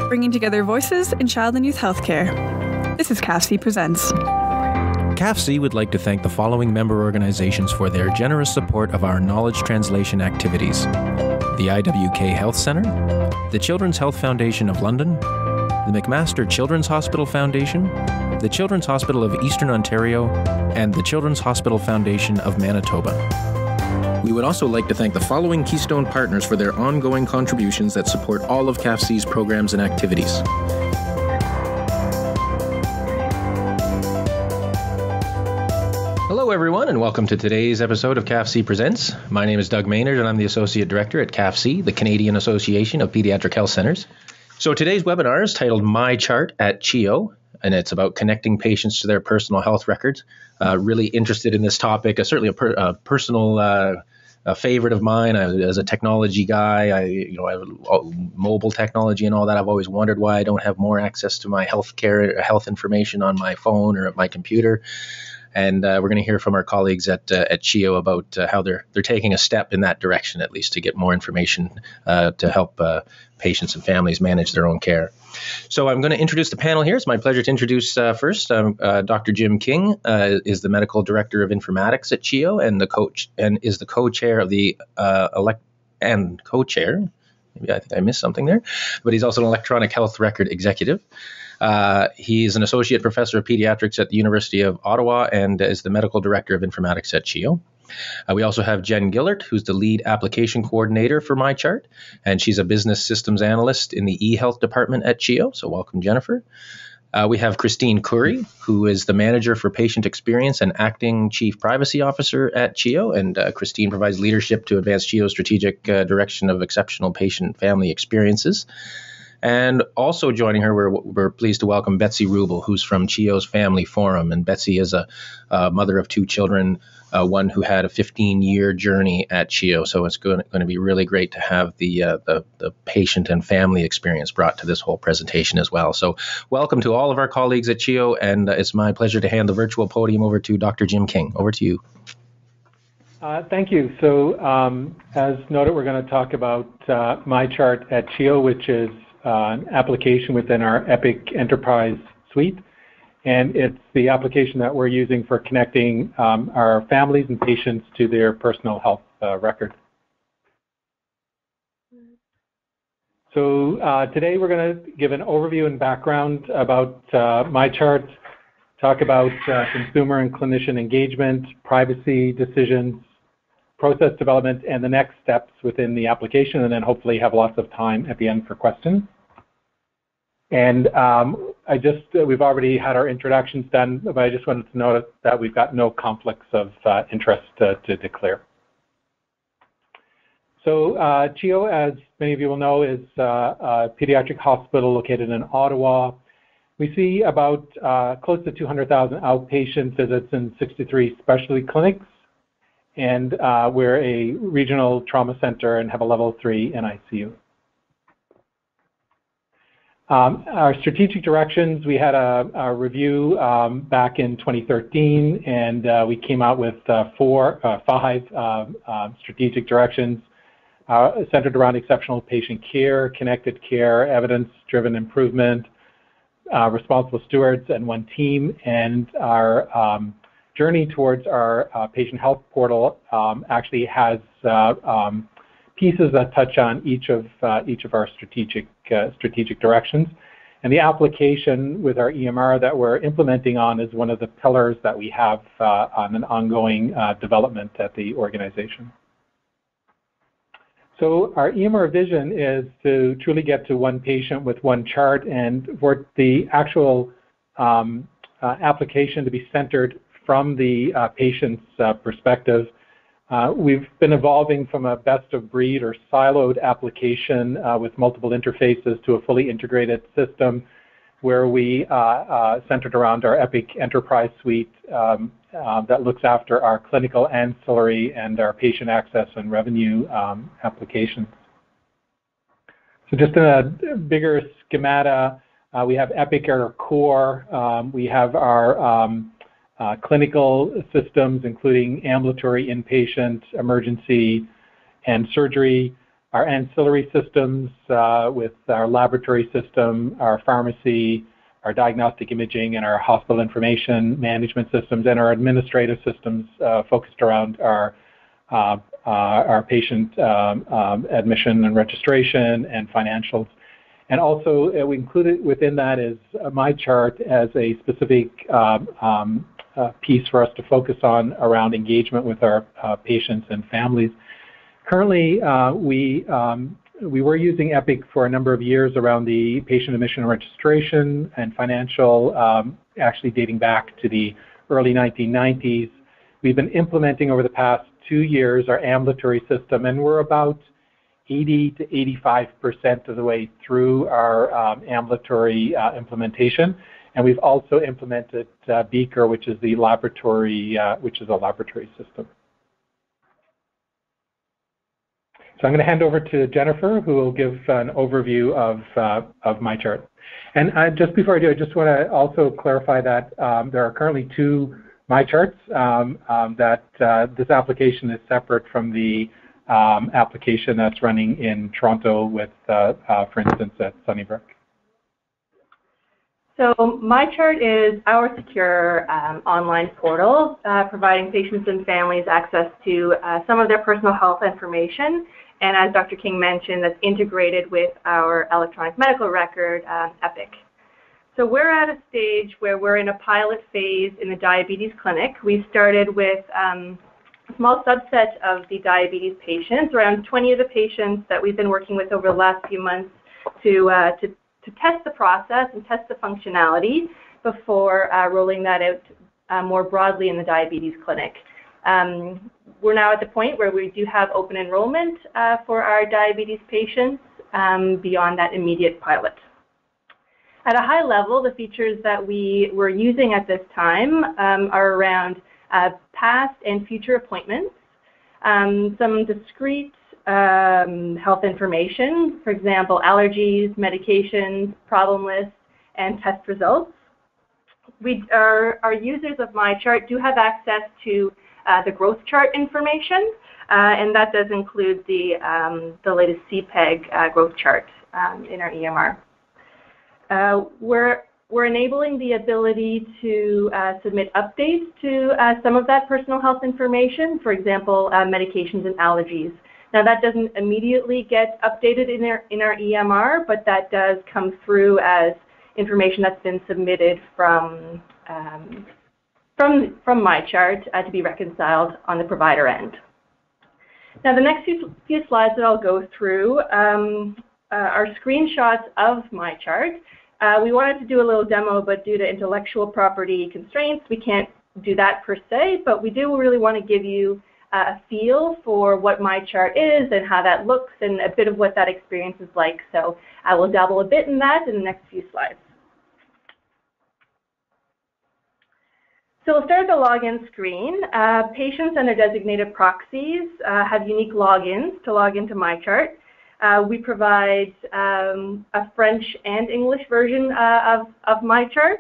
bringing together voices in child and youth healthcare. This is CAFC Presents. CAFC would like to thank the following member organizations for their generous support of our knowledge translation activities: the IWK Health Centre, the Children's Health Foundation of London, the McMaster Children's Hospital Foundation, the Children's Hospital of Eastern Ontario, and the Children's Hospital Foundation of Manitoba. We would also like to thank the following Keystone partners for their ongoing contributions that support all of CAFC's programs and activities. Hello everyone, and welcome to today's episode of CAFC Presents. My name is Doug Maynard, and I'm the Associate Director at CAFC, the Canadian Association of Pediatric Health Centres. So today's webinar is titled MyChart at CHEO, and it's about connecting patients to their personal health records. Really interested in this topic, certainly a personal favorite of mine. As a technology guy, I mobile technology and all that. I've always wondered why I don't have more access to my health information on my phone or at my computer. And we're going to hear from our colleagues at CHEO about how they're taking a step in that direction, at least, to get more information to help patients and families manage their own care. So I'm going to introduce the panel here. It's my pleasure to introduce first Dr. Jim King is the Medical Director of Informatics at CHEO and is the co-chair of the co-chair. Maybe I think I missed something there, but he's also an electronic health record executive. He's an Associate Professor of Pediatrics at the University of Ottawa and is the Medical Director of Informatics at CHEO. We also have Jen Gillert, who's the Lead Application Coordinator for MyChart, and she's a Business Systems Analyst in the eHealth Department at CHEO, so welcome, Jennifer. We have Christine Curry, who is the Manager for Patient Experience and Acting Chief Privacy Officer at CHEO, and Christine provides leadership to advance CHEO's strategic direction of exceptional patient and family experiences. And also joining her, we're pleased to welcome Betsy Rubel, who's from CHEO's Family Forum. And Betsy is a mother of two children, one who had a 15-year journey at CHEO. So it's going to be really great to have the patient and family experience brought to this whole presentation as well. So welcome to all of our colleagues at CHEO, and it's my pleasure to hand the virtual podium over to Dr. Jim King. Over to you. Thank you. So as noted, we're going to talk about MyChart at CHEO, which is an application within our Epic Enterprise Suite, and it's the application that we're using for connecting our families and patients to their personal health record. So today we're going to give an overview and background about MyChart, talk about consumer and clinician engagement, privacy decisions, process development, and the next steps within the application, and then hopefully have lots of time at the end for questions. And we've already had our introductions done, but I just wanted to note that we've got no conflicts of interest to declare. So CHEO, as many of you will know, is a pediatric hospital located in Ottawa. We see about close to 200,000 outpatient visits in 63 specialty clinics, and we're a regional trauma center and have a level 3 NICU. Our strategic directions, we had a review back in 2013, and we came out with five strategic directions centered around exceptional patient care, connected care, evidence-driven improvement, responsible stewards, and one team. And our journey towards our patient health portal actually has pieces that touch on each of our strategic directions. And the application with our EMR that we're implementing on is one of the pillars that we have on an ongoing development at the organization. So our EMR vision is to truly get to one patient with one chart, and for the actual application to be centered from the patient's perspective. We've been evolving from a best-of-breed or siloed application with multiple interfaces to a fully integrated system where we centered around our Epic Enterprise Suite that looks after our clinical ancillary and our patient access and revenue applications. So just in a bigger schemata, we have Epic at our core. We have our clinical systems, including ambulatory, inpatient, emergency, and surgery. our ancillary systems with our laboratory system, our pharmacy, our diagnostic imaging, and our hospital information management systems, and our administrative systems focused around our patient admission and registration and financials. And also, we included within that is MyChart as a specific piece for us to focus on around engagement with our patients and families. Currently, we were using Epic for a number of years around the patient admission and registration and financial, actually dating back to the early 1990s. We've been implementing over the past 2 years our ambulatory system, and we're about 80 to 85% of the way through our ambulatory implementation. And we've also implemented Beaker, which is the laboratory, system. So I'm going to hand over to Jennifer, who will give an overview of MyChart. And just before I do, I just want to also clarify that there are currently 2 MyCharts, that this application is separate from the application that's running in Toronto with, for instance, at Sunnybrook. So MyChart is our secure online portal providing patients and families access to some of their personal health information. And as Dr. King mentioned, that's integrated with our electronic medical record, Epic. So we're at a stage where we're in a pilot phase in the diabetes clinic. We started with a small subset of the diabetes patients, around 20 of the patients that we've been working with over the last few months to test the process and test the functionality before rolling that out more broadly in the diabetes clinic. We're now at the point where we do have open enrollment for our diabetes patients beyond that immediate pilot. At a high level, the features that we were using at this time are around past and future appointments, some discrete health information, for example, allergies, medications, problem lists, and test results. Our users of MyChart do have access to the growth chart information, and that does include the latest CPEG growth chart in our EMR. We're enabling the ability to submit updates to some of that personal health information, for example, medications and allergies. Now that doesn't immediately get updated in our EMR, but that does come through as information that's been submitted from MyChart to be reconciled on the provider end. Now the next few slides that I'll go through are screenshots of MyChart. We wanted to do a little demo, but due to intellectual property constraints, we can't do that per se, but we do really want to give you a feel for what MyChart is and how that looks and a bit of what that experience is like. So I will dabble a bit in that in the next few slides. So we'll start at the login screen. Patients and their designated proxies have unique logins to log into MyChart. We provide a French and English version of MyChart,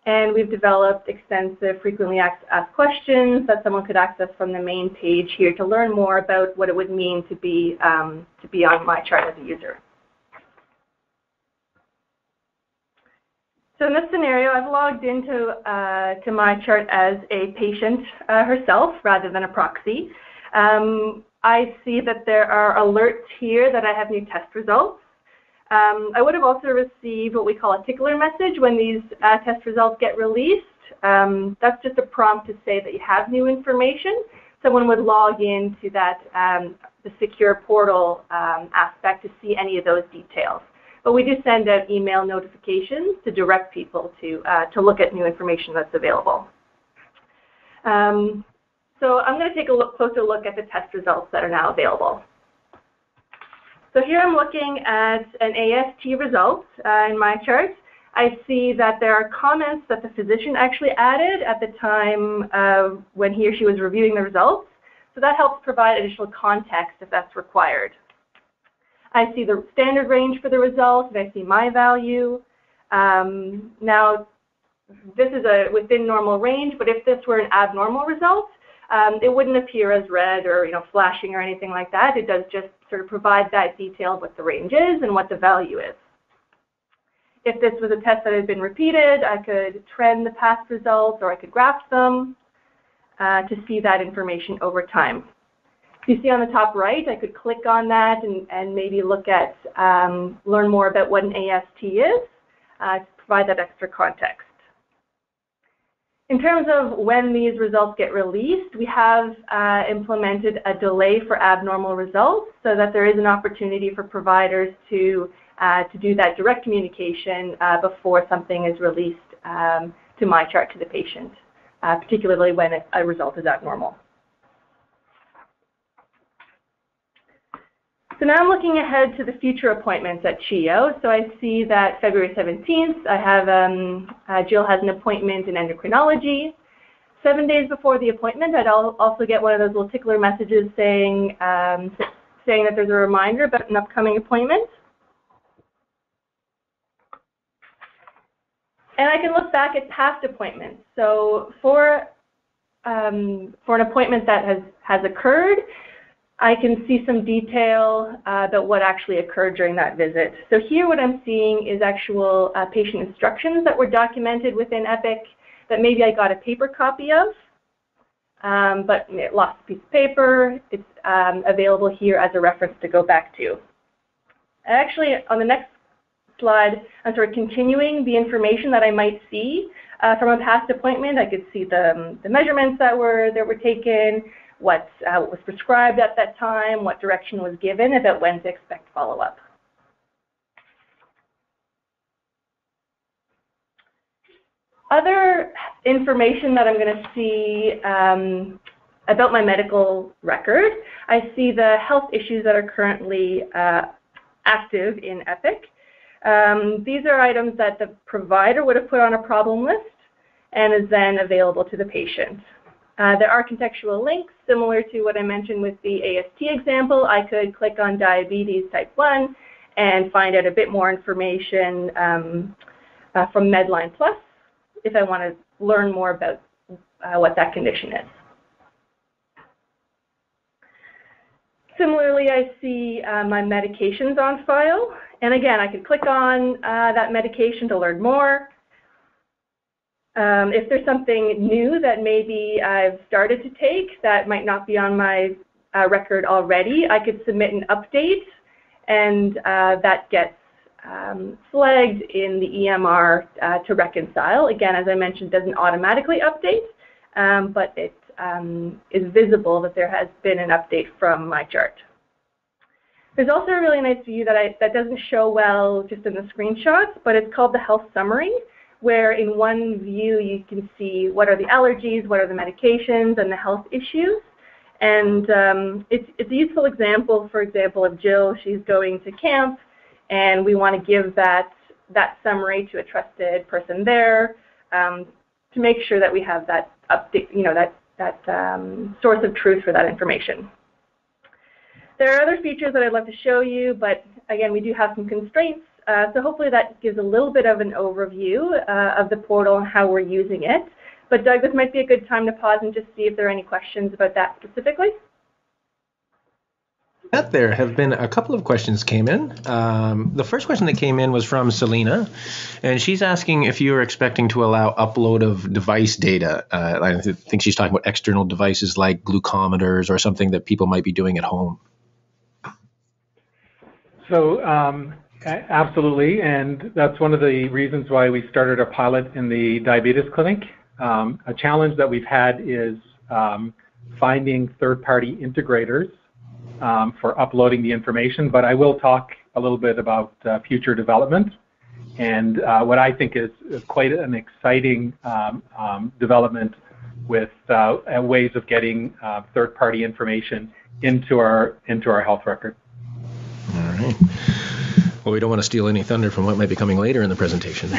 and we've developed extensive frequently asked questions that someone could access from the main page here to learn more about what it would mean to be on MyChart as a user. So in this scenario, I've logged into to MyChart as a patient herself rather than a proxy. I see that there are alerts here that I have new test results. I would have also received what we call a tickler message when these test results get released. That's just a prompt to say that you have new information. Someone would log into that the secure portal aspect to see any of those details. But we do send out email notifications to direct people to look at new information that's available. So I'm going to take a closer look at the test results that are now available. So here I'm looking at an AST result in MyChart. I see that there are comments that the physician actually added at the time when he or she was reviewing the results. So that helps provide additional context if that's required. I see the standard range for the result, and I see my value. Now, this is within normal range, but if this were an abnormal result, it wouldn't appear as red or flashing or anything like that. It does just sort of provide that detail of what the range is and what the value is. If this was a test that had been repeated, I could trend the past results, or I could graph them to see that information over time. You see on the top right, I could click on that and maybe look at, learn more about what an AST is to provide that extra context. In terms of when these results get released, we have implemented a delay for abnormal results so that there is an opportunity for providers to do that direct communication before something is released to MyChart to the patient, particularly when a result is abnormal. So now I'm looking ahead to the future appointments at CHEO. So I see that February 17th, I have Jill has an appointment in endocrinology. 7 days before the appointment, I'd also get one of those little tickler messages saying that there's a reminder about an upcoming appointment. And I can look back at past appointments. So for an appointment that has occurred, I can see some detail about what actually occurred during that visit. So here what I'm seeing is actual patient instructions that were documented within Epic that maybe I got a paper copy of, but it lost a piece of paper. It's available here as a reference to go back to. And actually, on the next slide, I'm sort of continuing the information that I might see from a past appointment. I could see the measurements that were taken, what was prescribed at that time, what direction was given about when to expect follow-up. Other information that I'm going to see about my medical record, I see the health issues that are currently active in Epic. These are items that the provider would have put on a problem list and is then available to the patient. There are contextual links similar to what I mentioned with the AST example. I could click on diabetes type 1 and find out a bit more information from Medline Plus if I want to learn more about what that condition is. Similarly, I see my medications on file. And again, I could click on that medication to learn more. If there's something new that maybe I've started to take that might not be on my record already, I could submit an update, and that gets flagged in the EMR to reconcile. Again, as I mentioned, it doesn't automatically update, but it is visible that there has been an update from MyChart. There's also a really nice view that doesn't show well just in the screenshots, but it's called the health summary, where in one view you can see what are the allergies, what are the medications, and the health issues. And it's a useful example, for example, of Jill. She's going to camp, and we want to give that summary to a trusted person there to make sure that we have that update, that source of truth for that information. There are other features that I'd love to show you, but again, we do have some constraints. So hopefully that gives a little bit of an overview of the portal and how we're using it. But Doug, this might be a good time to pause and just see if there are any questions about that specifically. There have been a couple of questions came in. The first question that came in was from Selena, and she's asking if you're expecting to allow upload of device data. I think she's talking about external devices like glucometers or something that people might be doing at home. So absolutely, and that's one of the reasons why we started a pilot in the diabetes clinic. A challenge that we've had is finding third-party integrators for uploading the information, but I will talk a little bit about future development and what I think is quite an exciting development with ways of getting third-party information into our health record. All right. Well, we don't want to steal any thunder from what might be coming later in the presentation.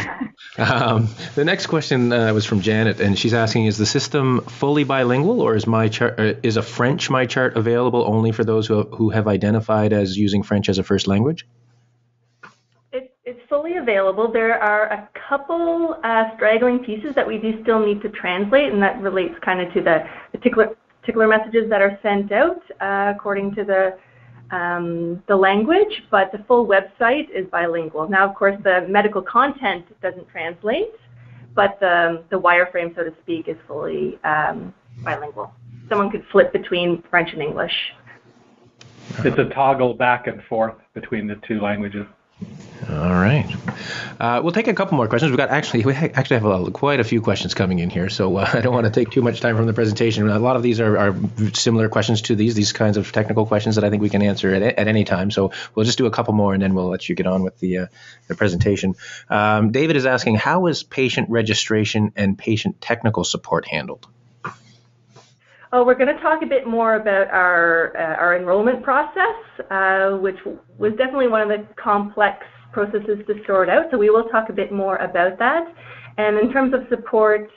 The next question was from Janet, and she's asking, is the system fully bilingual, or is is a French MyChart available only for those who have identified as using French as a first language? It's fully available. There are a couple straggling pieces that we do still need to translate, and that relates kind of to the particular messages that are sent out according to the language, but the full website is bilingual. Now, of course, the medical content doesn't translate, but the wireframe, so to speak, is fully bilingual. Someone could flip between French and English. It's a toggle back and forth between the two languages. All right. We'll take a couple more questions. We actually have quite a few questions coming in here, so I don't want to take too much time from the presentation. A lot of these are similar questions to these kinds of technical questions that I think we can answer at any time. So we'll just do a couple more, and then we'll let you get on with the presentation. David is asking, how is patient registration and patient technical support handled? Oh, we're going to talk a bit more about our enrollment process, which was definitely one of the complex processes to sort out. So we will talk a bit more about that. And in terms of support,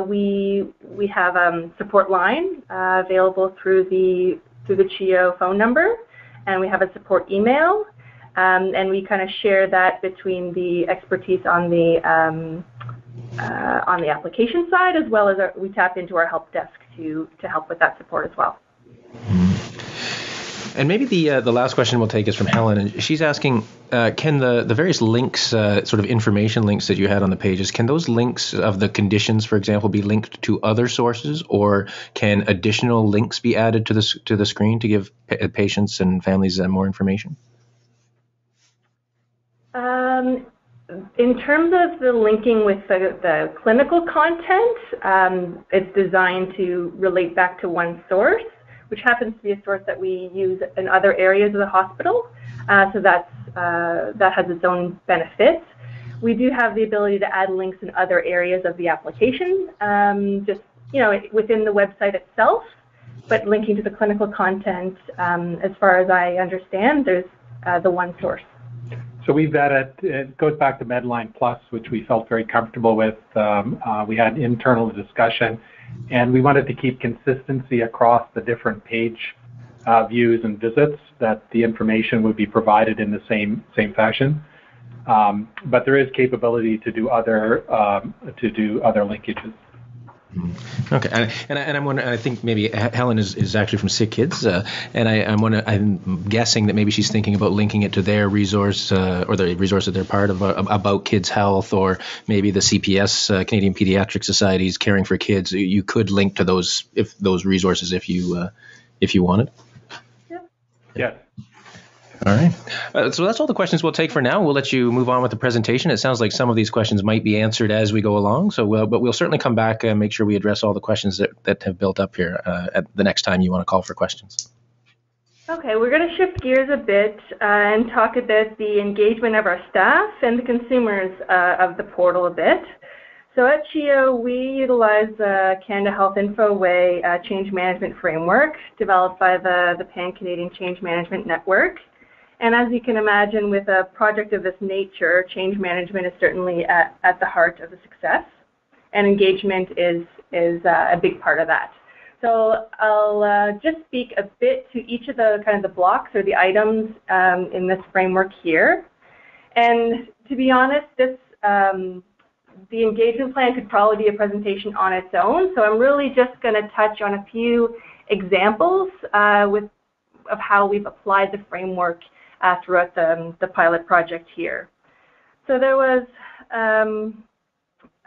we have a support line available through the CHEO phone number, and we have a support email, and we kind of share that between the expertise on the application side, as well as we tap into our help desk to help with that support as well. And maybe the last question we'll take is from Helen, and she's asking, can the various links, sort of information links that you had on the pages, can those links of the conditions, for example, be linked to other sources, or can additional links be added to the screen to give patients and families more information? In terms of the linking with the clinical content, it's designed to relate back to one source, which happens to be a source that we use in other areas of the hospital. So that has its own benefits. We do have the ability to add links in other areas of the application, just within the website itself, but linking to the clinical content, as far as I understand, there's the one source. So we've added, it goes back to Medline Plus, which we felt very comfortable with. We had internal discussion, and we wanted to keep consistency across the different page views and visits, that the information would be provided in the same fashion. But there is capability to do other linkages. Okay, and I'm wondering, I think maybe Helen is actually from Sick Kids, and I'm guessing that maybe she's thinking about linking it to their resource or the resource that they're part of about kids' health, or maybe the CPS, Canadian Pediatric Society's Caring for Kids. You could link to those resources if you wanted. Yeah. All right. So that's all the questions we'll take for now. We'll let you move on with the presentation. It sounds like some of these questions might be answered as we go along. But we'll certainly come back and make sure we address all the questions that have built up here at the next time you want to call for questions. Okay, we're going to shift gears a bit and talk about the engagement of our staff and the consumers of the portal a bit. So at CHEO, we utilize the Canada Health Info Way change management framework developed by the Pan-Canadian Change Management Network. And as you can imagine, with a project of this nature, change management is certainly at the heart of the success, and engagement is a big part of that. So I'll just speak a bit to each of the kind of the blocks or the items in this framework here. And to be honest, the engagement plan could probably be a presentation on its own. So I'm really just going to touch on a few examples of how we've applied the framework throughout the pilot project here. So there was,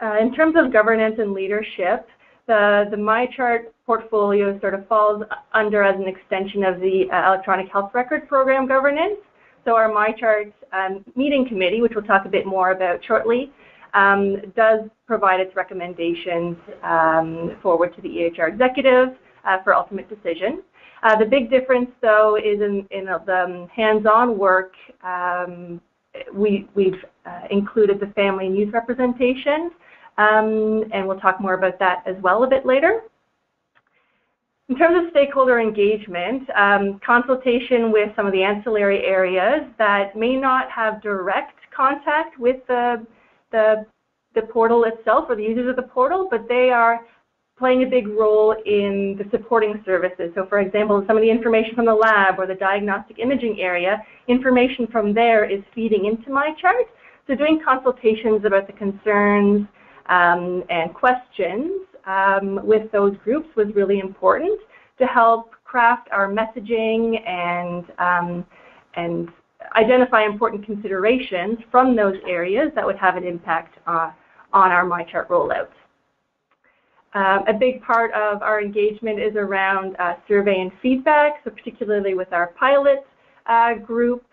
in terms of governance and leadership, the MyChart portfolio sort of falls under as an extension of the electronic health record program governance. So our MyChart meeting committee, which we'll talk a bit more about shortly, does provide its recommendations forward to the EHR executive for ultimate decision. The big difference, though, is in the hands-on work. We've included the family and youth representation, and we'll talk more about that as well a bit later. In terms of stakeholder engagement, consultation with some of the ancillary areas that may not have direct contact with the portal itself or the users of the portal, but they are playing a big role in the supporting services. So for example, some of the information from the lab or the diagnostic imaging area, information from there is feeding into MyChart. So doing consultations about the concerns and questions with those groups was really important to help craft our messaging and identify important considerations from those areas that would have an impact on our MyChart rollout. A big part of our engagement is around survey and feedback, so particularly with our pilot group.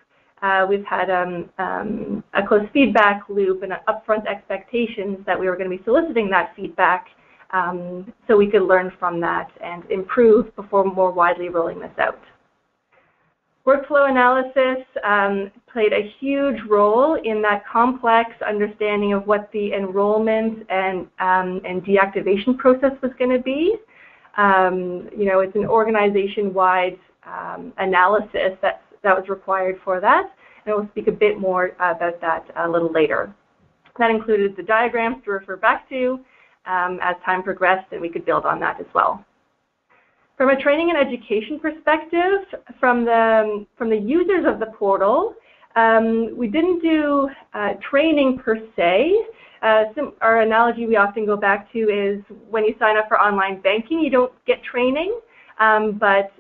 We've had a close feedback loop and upfront expectations that we were going to be soliciting that feedback so we could learn from that and improve before more widely rolling this out. Workflow analysis played a huge role in that complex understanding of what the enrollment and deactivation process was going to be. You know, it's an organization-wide analysis that was required for that, and we'll speak a bit more about that a little later. That included the diagrams to refer back to as time progressed, and we could build on that as well. From a training and education perspective, from the users of the portal, we didn't do training per se. Our analogy we often go back to is when you sign up for online banking, you don't get training, but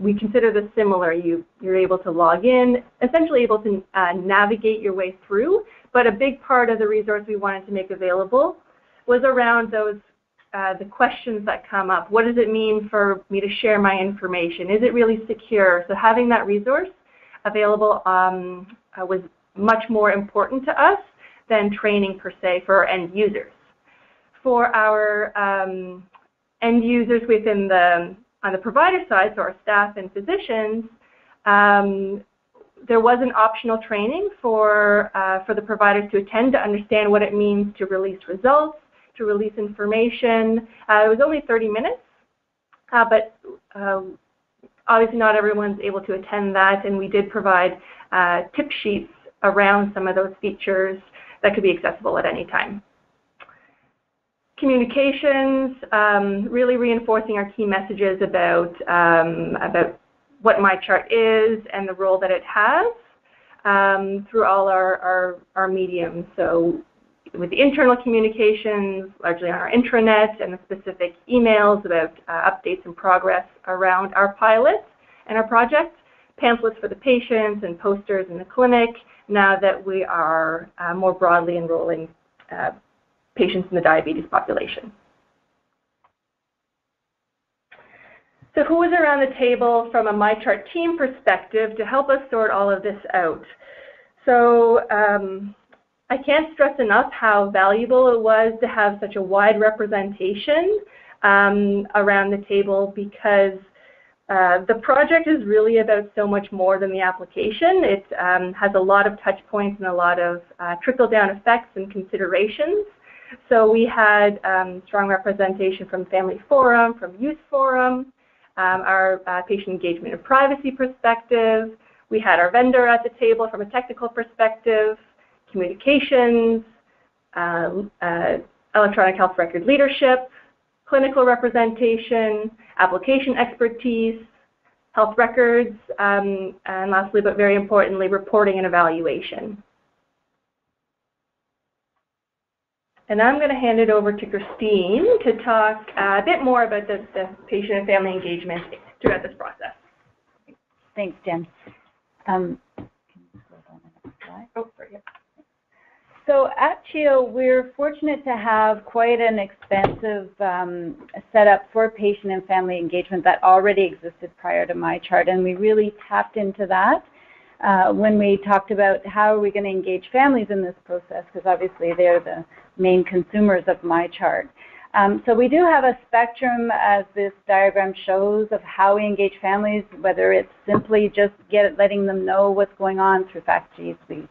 we consider this similar. You're able to log in, essentially able to navigate your way through, but a big part of the resource we wanted to make available was around those the questions that come up. What does it mean for me to share my information? Is it really secure? So having that resource available was much more important to us than training per se for our end users. For our end users within on the provider side, so our staff and physicians, there was an optional training for the providers to attend to understand what it means to release results, to release information. It was only 30 minutes, but obviously not everyone's able to attend that, and we did provide tip sheets around some of those features that could be accessible at any time. Communications, really reinforcing our key messages about what MyChart is and the role that it has through all our mediums. So with the internal communications, largely on our intranet, and the specific emails about updates and progress around our pilot and our project, pamphlets for the patients and posters in the clinic, now that we are more broadly enrolling patients in the diabetes population. So who was around the table from a MyChart team perspective to help us sort all of this out? So I can't stress enough how valuable it was to have such a wide representation around the table, because the project is really about so much more than the application. It has a lot of touch points and a lot of trickle-down effects and considerations. So we had strong representation from Family Forum, from Youth Forum, our patient engagement and privacy perspective. We had our vendor at the table from a technical perspective, communications, electronic health record leadership, clinical representation, application expertise, health records, and lastly, but very importantly, reporting and evaluation. And I'm going to hand it over to Christine to talk a bit more about the patient and family engagement throughout this process. Thanks, Jen. Can you scroll down the next slide? Oh, sorry. Yep. So at CHEO, we're fortunate to have quite an expansive setup for patient and family engagement that already existed prior to MyChart, and we really tapped into that when we talked about how are we going to engage families in this process, because obviously they're the main consumers of MyChart. So we do have a spectrum, as this diagram shows, of how we engage families, whether it's simply just letting them know what's going on through fact sheets. We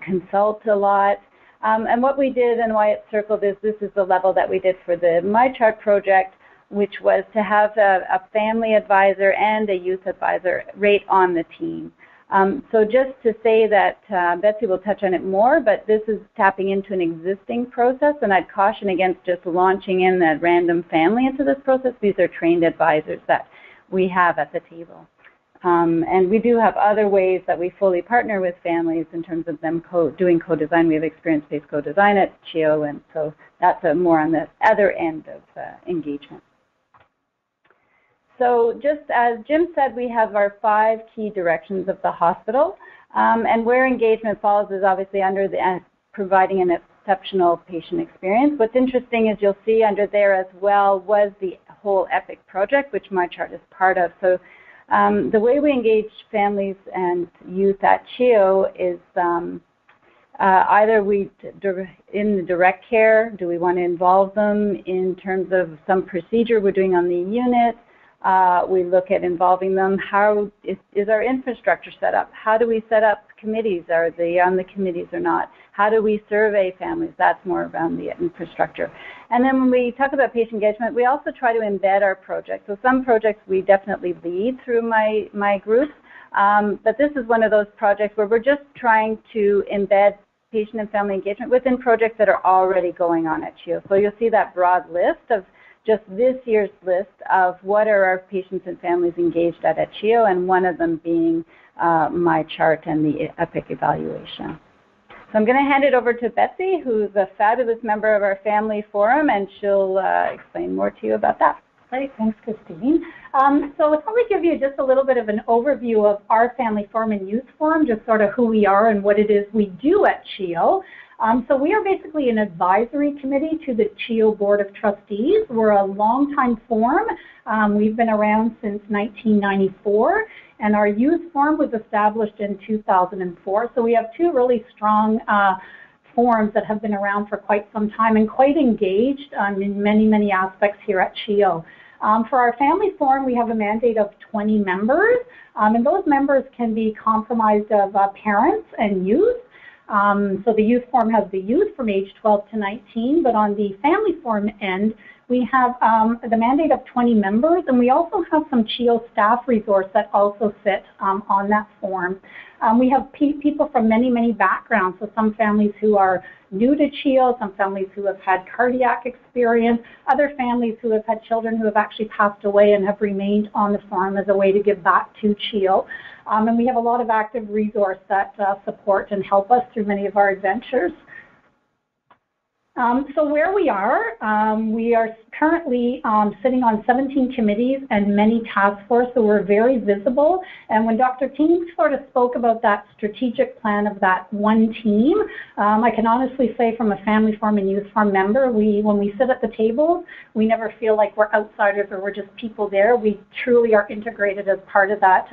consult a lot. And what we did, and why it's circled, is this is the level that we did for the MyChart project, which was to have a family advisor and a youth advisor right on the team. So just to say that, Betsy will touch on it more, but this is tapping into an existing process, and I'd caution against just launching in a random family into this process. These are trained advisors that we have at the table. And we do have other ways that we fully partner with families in terms of them doing co-design. We have experience-based co-design at CHEO, and so that's more on the other end of engagement. So just as Jim said, we have our 5 key directions of the hospital, and where engagement falls is obviously under the providing an exceptional patient experience. What's interesting is you'll see under there as well was the whole EPIC project, which MyChart is part of. So the way we engage families and youth at CHEO is either in the direct care, do we want to involve them in terms of some procedure we're doing on the unit? We look at involving them. How is our infrastructure set up? How do we set up committees? Are they on the committees or not? How do we survey families? That's more around the infrastructure. And then when we talk about patient engagement, we also try to embed our projects. So some projects we definitely lead through my group, but this is one of those projects where we're just trying to embed patient and family engagement within projects that are already going on at CHEO. So you'll see that broad list of just this year's list of what are our patients and families engaged at CHEO, and one of them being MyChart and the EPIC evaluation. So I'm going to hand it over to Betsy, who's a fabulous member of our family forum, and she'll explain more to you about that. Great, thanks, Christine. So I'll probably give you just a little bit of an overview of our family forum and youth forum, just sort of who we are and what it is we do at CHEO. So we are basically an advisory committee to the CHEO Board of Trustees. We're a long-time forum. We've been around since 1994, and our youth forum was established in 2004. So we have 2 really strong forums that have been around for quite some time and quite engaged in many, many aspects here at CHEO. For our family forum, we have a mandate of 20 members, and those members can be comprised of parents and youth. So the youth forum has the youth from age 12 to 19, but on the family forum end, we have the mandate of 20 members, and we also have some CHEO staff resource that also sit on that forum. We have people from many, many backgrounds, so some families who are new to CHEO, some families who have had cardiac experience, other families who have had children who have actually passed away and have remained on the forum as a way to give back to CHEO. And we have a lot of active resource that support and help us through many of our adventures. So where we are currently sitting on 17 committees and many task forces, so we're very visible. And when Dr. King sort of spoke about that strategic plan of that one team, I can honestly say from a family forum and youth forum member, when we sit at the tables, we never feel like we're outsiders or we're just people there. We truly are integrated as part of that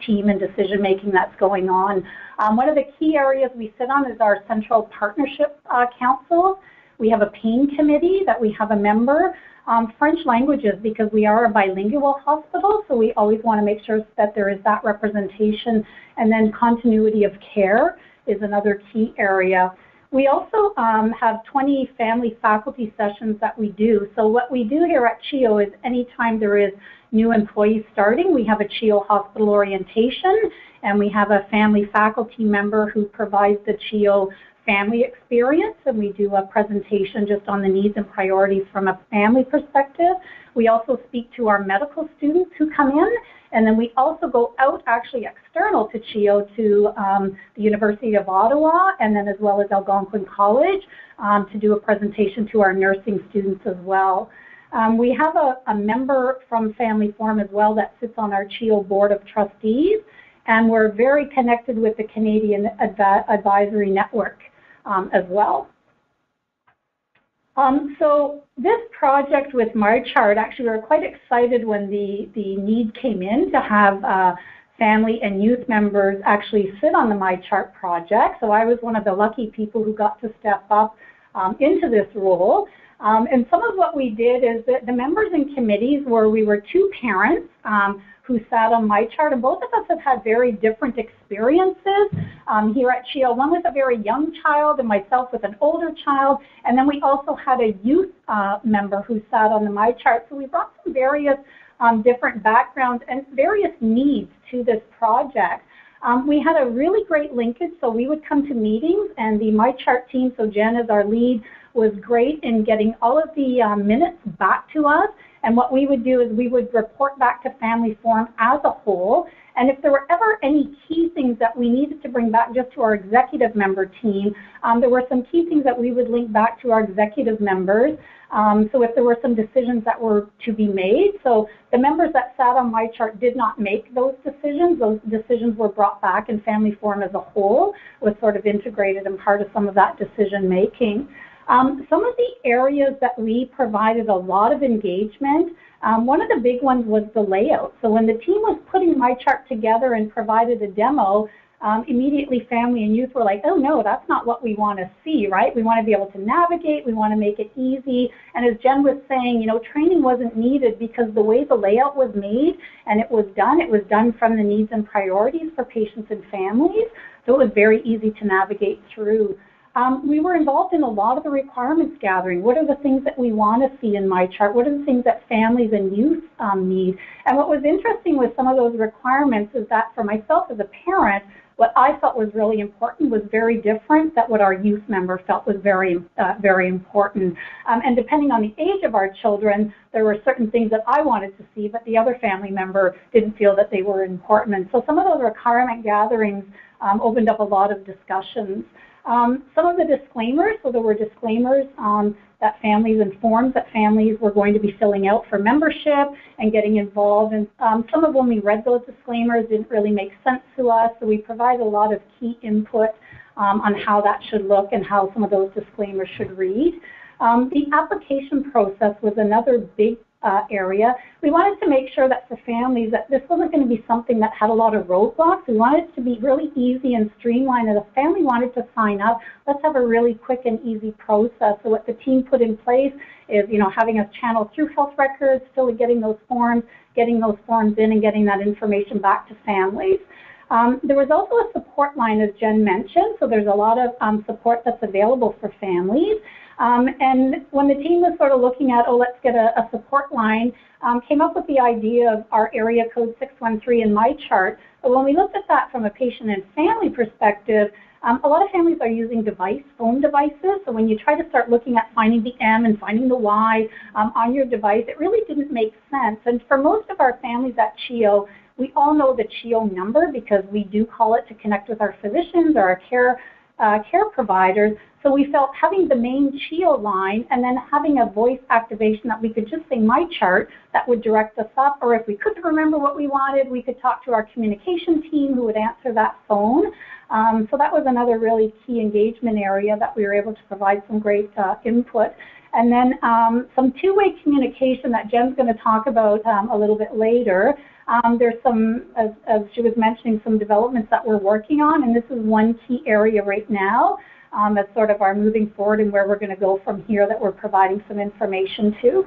team and decision making that's going on. One of the key areas we sit on is our Central Partnership Council. We have a pain committee that we have a member. French languages, because we are a bilingual hospital, so we always want to make sure that there is that representation. And then continuity of care is another key area. We also have 20 family faculty sessions that we do. So what we do here at CHEO is anytime there is new employees starting, we have a CHEO hospital orientation, and we have a family faculty member who provides the CHEO family experience, and we do a presentation just on the needs and priorities from a family perspective. We also speak to our medical students who come in, and then we also go out actually external to CHEO to the University of Ottawa, and then as well as Algonquin College to do a presentation to our nursing students as well. We have a member from Family Forum as well that sits on our CHEO Board of Trustees, and we're very connected with the Canadian Advisory Network as well. So this project with MyChart, actually we were quite excited when the need came in to have family and youth members actually sit on the MyChart project. So I was one of the lucky people who got to step up into this role. And some of what we did is that the members in committees where we were 2 parents who sat on MyChart, and both of us have had very different experiences here at CHEO. One with a very young child and myself with an older child, and then we also had a youth member who sat on the MyChart. So we brought some various different backgrounds and various needs to this project. We had a really great linkage, so we would come to meetings, and the MyChart team, so Jen is our lead, was great in getting all of the minutes back to us. And what we would do is we would report back to Family Forum as a whole, And if there were ever any key things that we needed to bring back just to our executive member team, there were some key things that we would link back to our executive members. So if there were some decisions that were to be made, so the members that sat on MyChart did not make those decisions. Those decisions were brought back, and Family Forum as a whole was sort of integrated and part of some of that decision making. Some of the areas that we provided a lot of engagement, one of the big ones was the layout. So when the team was putting MyChart together and provided a demo, immediately family and youth were like, oh no, that's not what we want to see, right? We want to be able to navigate, we want to make it easy. And as Jen was saying, you know, training wasn't needed because the way the layout was made and it was done from the needs and priorities for patients and families. So it was very easy to navigate through. We were involved in a lot of the requirements gathering. What are the things that we want to see in MyChart? What are the things that families and youth need? And what was interesting with some of those requirements is that for myself as a parent, what I felt was really important was very different than what our youth member felt was very important. And depending on the age of our children, there were certain things that I wanted to see, but the other family member didn't feel that they were important. And so some of those requirement gatherings opened up a lot of discussions. Some of the disclaimers, so there were disclaimers that families and forms that families were going to be filling out for membership and getting involved. And some of when we read those disclaimers didn't really make sense to us, so we provided a lot of key input on how that should look and how some of those disclaimers should read. The application process was another big area. We wanted to make sure that for families that this wasn't going to be something that had a lot of roadblocks. We wanted it to be really easy and streamlined. And if a family wanted to sign up, let's have a really quick and easy process. So what the team put in place is, you know, having us channel through health records, still getting those forms in and getting that information back to families. There was also a support line, as Jen mentioned, so there's a lot of support that's available for families. And when the team was sort of looking at, oh, let's get a support line, came up with the idea of our area code 613 in MyChart. But when we looked at that from a patient and family perspective, a lot of families are using phone devices. So when you try to start looking at finding the M and finding the Y on your device, it really didn't make sense. And for most of our families at CHEO, we all know the CHEO number because we do call it to connect with our physicians or our care providers. So we felt having the main CHEO line and then having a voice activation that we could just say MyChart that would direct us up, or if we couldn't remember what we wanted, we could talk to our communication team who would answer that phone. So that was another really key engagement area that we were able to provide some great input. And then some two-way communication that Jen's going to talk about a little bit later. There's some, as she was mentioning, some developments that we're working on, and this is one key area right now that's sort of our moving forward and where we're going to go from here that we're providing some information to.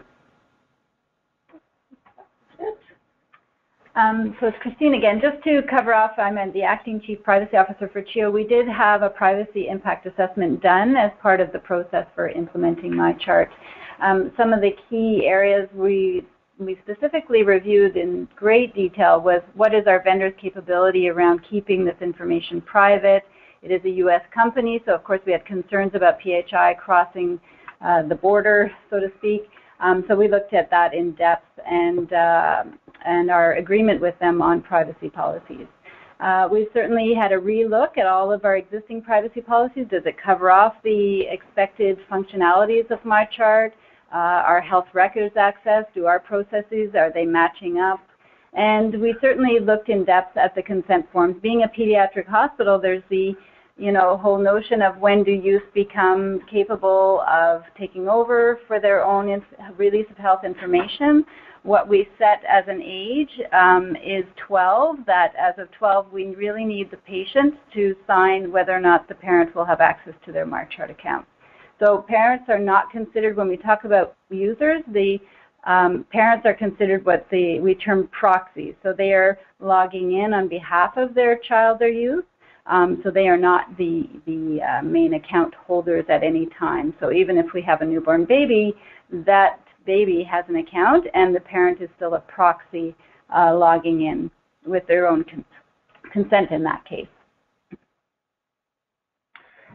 So it's Christine again. Just to cover off, I'm the Acting Chief Privacy Officer for CHEO. We did have a privacy impact assessment done as part of the process for implementing MyChart. Some of the key areas we specifically reviewed in great detail was what is our vendor's capability around keeping this information private. It is a U.S. company, so of course we had concerns about PHI crossing the border, so to speak. So we looked at that in depth and our agreement with them on privacy policies. We've certainly had a relook at all of our existing privacy policies. Does it cover off the expected functionalities of MyChart? Our health records access, do our processes, are they matching up? And we certainly looked in depth at the consent forms. Being a pediatric hospital, there's the whole notion of when do youth become capable of taking over for their own release of health information. What we set as an age is 12, that as of 12 we really need the patient to sign whether or not the parent will have access to their MyChart account. So parents are not considered, when we talk about users, the parents are considered what we term proxies. So they are logging in on behalf of their child or youth. So they are not the main account holders at any time. So even if we have a newborn baby, that baby has an account and the parent is still a proxy logging in with their own consent in that case.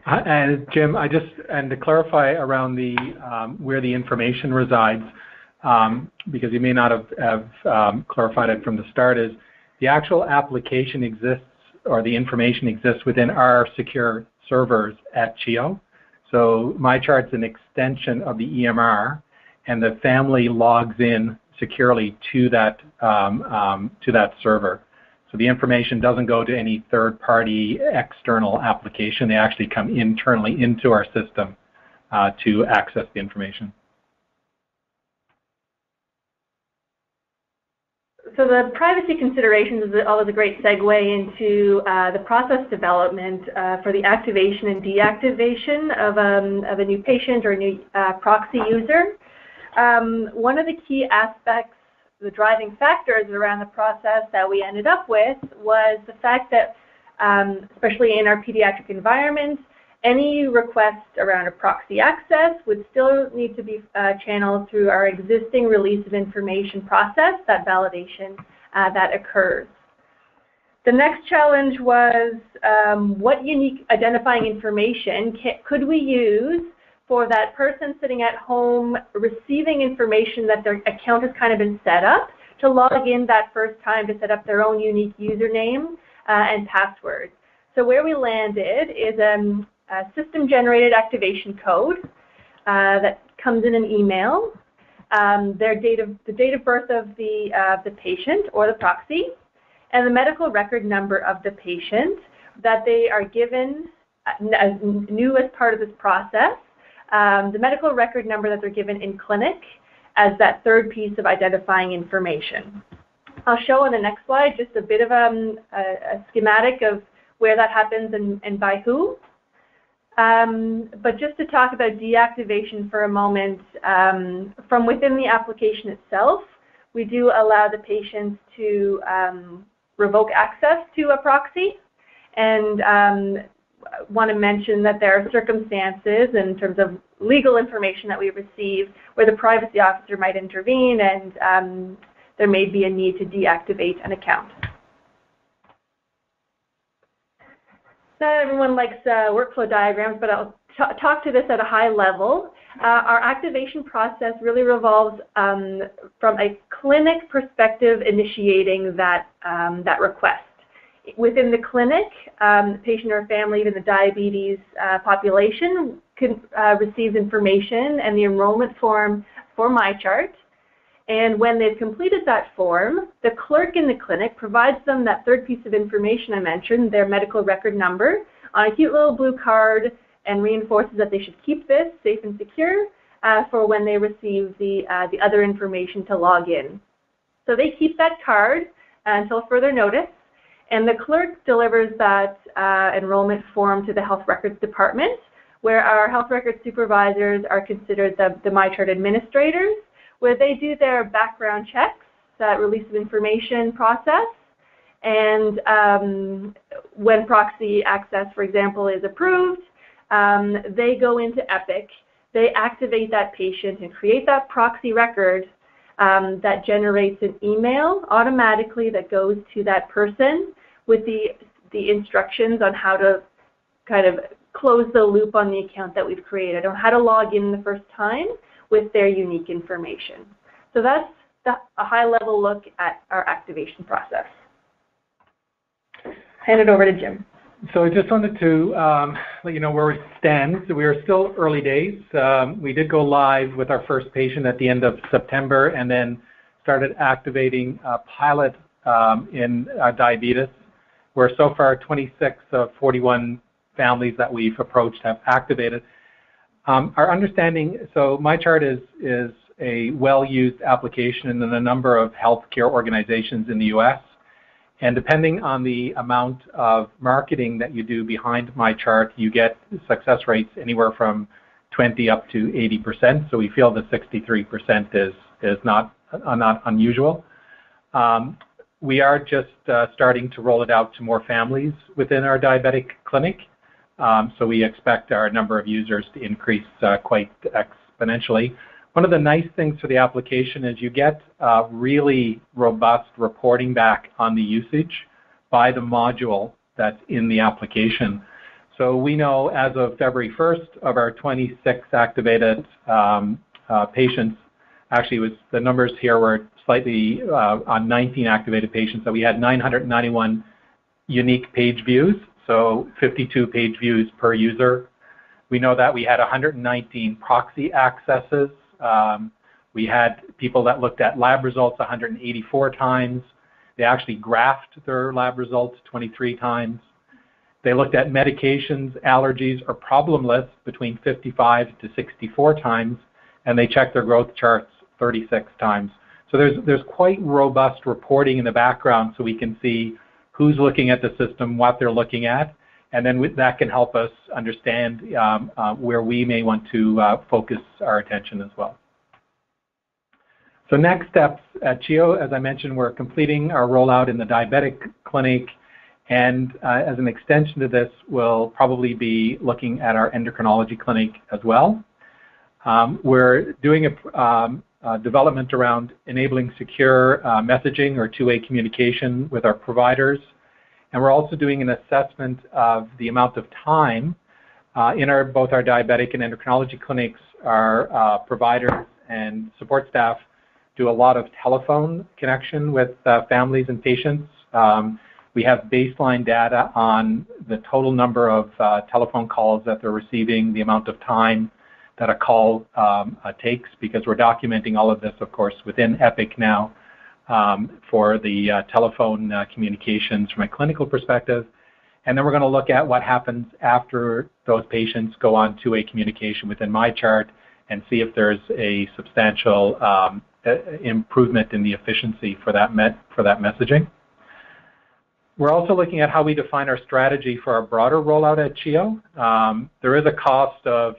And Jim, and to clarify around the where the information resides, because you may not have clarified it from the start, is The actual application exists, or the information exists within our secure servers at CHEO. So MyChart's an extension of the EMR, and the family logs in securely to that server. So the information doesn't go to any third-party external application. They actually come internally into our system to access the information. So the privacy considerations is always a great segue into the process development for the activation and deactivation of a new patient or a new proxy user. One of the key aspects, the driving factors around the process that we ended up with was the fact that, especially in our pediatric environment, any request around a proxy access would still need to be channeled through our existing release of information process, that validation that occurs. The next challenge was what unique identifying information could we use for that person sitting at home receiving information that their account has kind of been set up to log in that first time to set up their own unique username and password. So where we landed is a system-generated activation code that comes in an email, the date of birth of the patient or the proxy, and the medical record number of the patient that they are given as new as part of this process, the medical record number that they're given in clinic as that third piece of identifying information. I'll show on the next slide just a bit of a schematic of where that happens and by who. But just to talk about deactivation for a moment, from within the application itself, we do allow the patients to revoke access to a proxy, and want to mention that there are circumstances in terms of legal information that we receive where the privacy officer might intervene and there may be a need to deactivate an account. Not everyone likes workflow diagrams, but I'll talk to this at a high level. Our activation process really revolves from a clinic perspective initiating that request. Within the clinic, the patient or family, even the diabetes population, receives information and the enrollment form for MyChart. And when they've completed that form, the clerk in the clinic provides them that third piece of information I mentioned, their medical record number, on a cute little blue card, and reinforces that they should keep this safe and secure for when they receive the other information to log in. So they keep that card until further notice, and the clerk delivers that enrollment form to the health records department, where our health records supervisors are considered the MyChart administrators, where they do their background checks, that release of information process, and when proxy access, for example, is approved, they go into Epic, they activate that patient and create that proxy record that generates an email automatically that goes to that person with the instructions on how to kind of close the loop on the account that we've created, on how to log in the first time with their unique information. So that's a high-level look at our activation process. Hand it over to Jim. So I just wanted to let you know where we stand. So we are still early days. We did go live with our first patient at the end of September and then started activating a pilot in diabetes, where so far 26 of 41 families that we've approached have activated. Our understanding, so MyChart is a well-used application in a number of healthcare organizations in the U.S. And depending on the amount of marketing that you do behind MyChart, you get success rates anywhere from 20 up to 80%. So we feel that 63% is not unusual. We are just starting to roll it out to more families within our diabetic clinic. So we expect our number of users to increase quite exponentially. One of the nice things for the application is you get really robust reporting back on the usage by the module that's in the application. So we know as of February 1st, of our 26 activated patients, actually the numbers here were slightly on 19 activated patients, that we had 991 unique page views, so 52 page views per user. We know that we had 119 proxy accesses. We had people that looked at lab results 184 times. They actually graphed their lab results 23 times. They looked at medications, allergies, or problem lists between 55 to 64 times, and they checked their growth charts 36 times. So there's quite robust reporting in the background, so we can see who's looking at the system, what they're looking at, and then that can help us understand where we may want to focus our attention as well. So next steps at CHEO, as I mentioned, we're completing our rollout in the diabetic clinic, and as an extension to this, we'll probably be looking at our endocrinology clinic as well. We're doing a development around enabling secure messaging or two-way communication with our providers, and we're also doing an assessment of the amount of time in both our diabetic and endocrinology clinics. Our providers and support staff do a lot of telephone connection with families and patients. We have baseline data on the total number of telephone calls that they're receiving, the amount of time that a call takes, because we're documenting all of this, of course, within Epic now for the telephone communications from a clinical perspective. And then we're going to look at what happens after those patients go on two-way communication within MyChart and see if there's a substantial improvement in the efficiency for that messaging. We're also looking at how we define our strategy for our broader rollout at CHEO. There is a cost of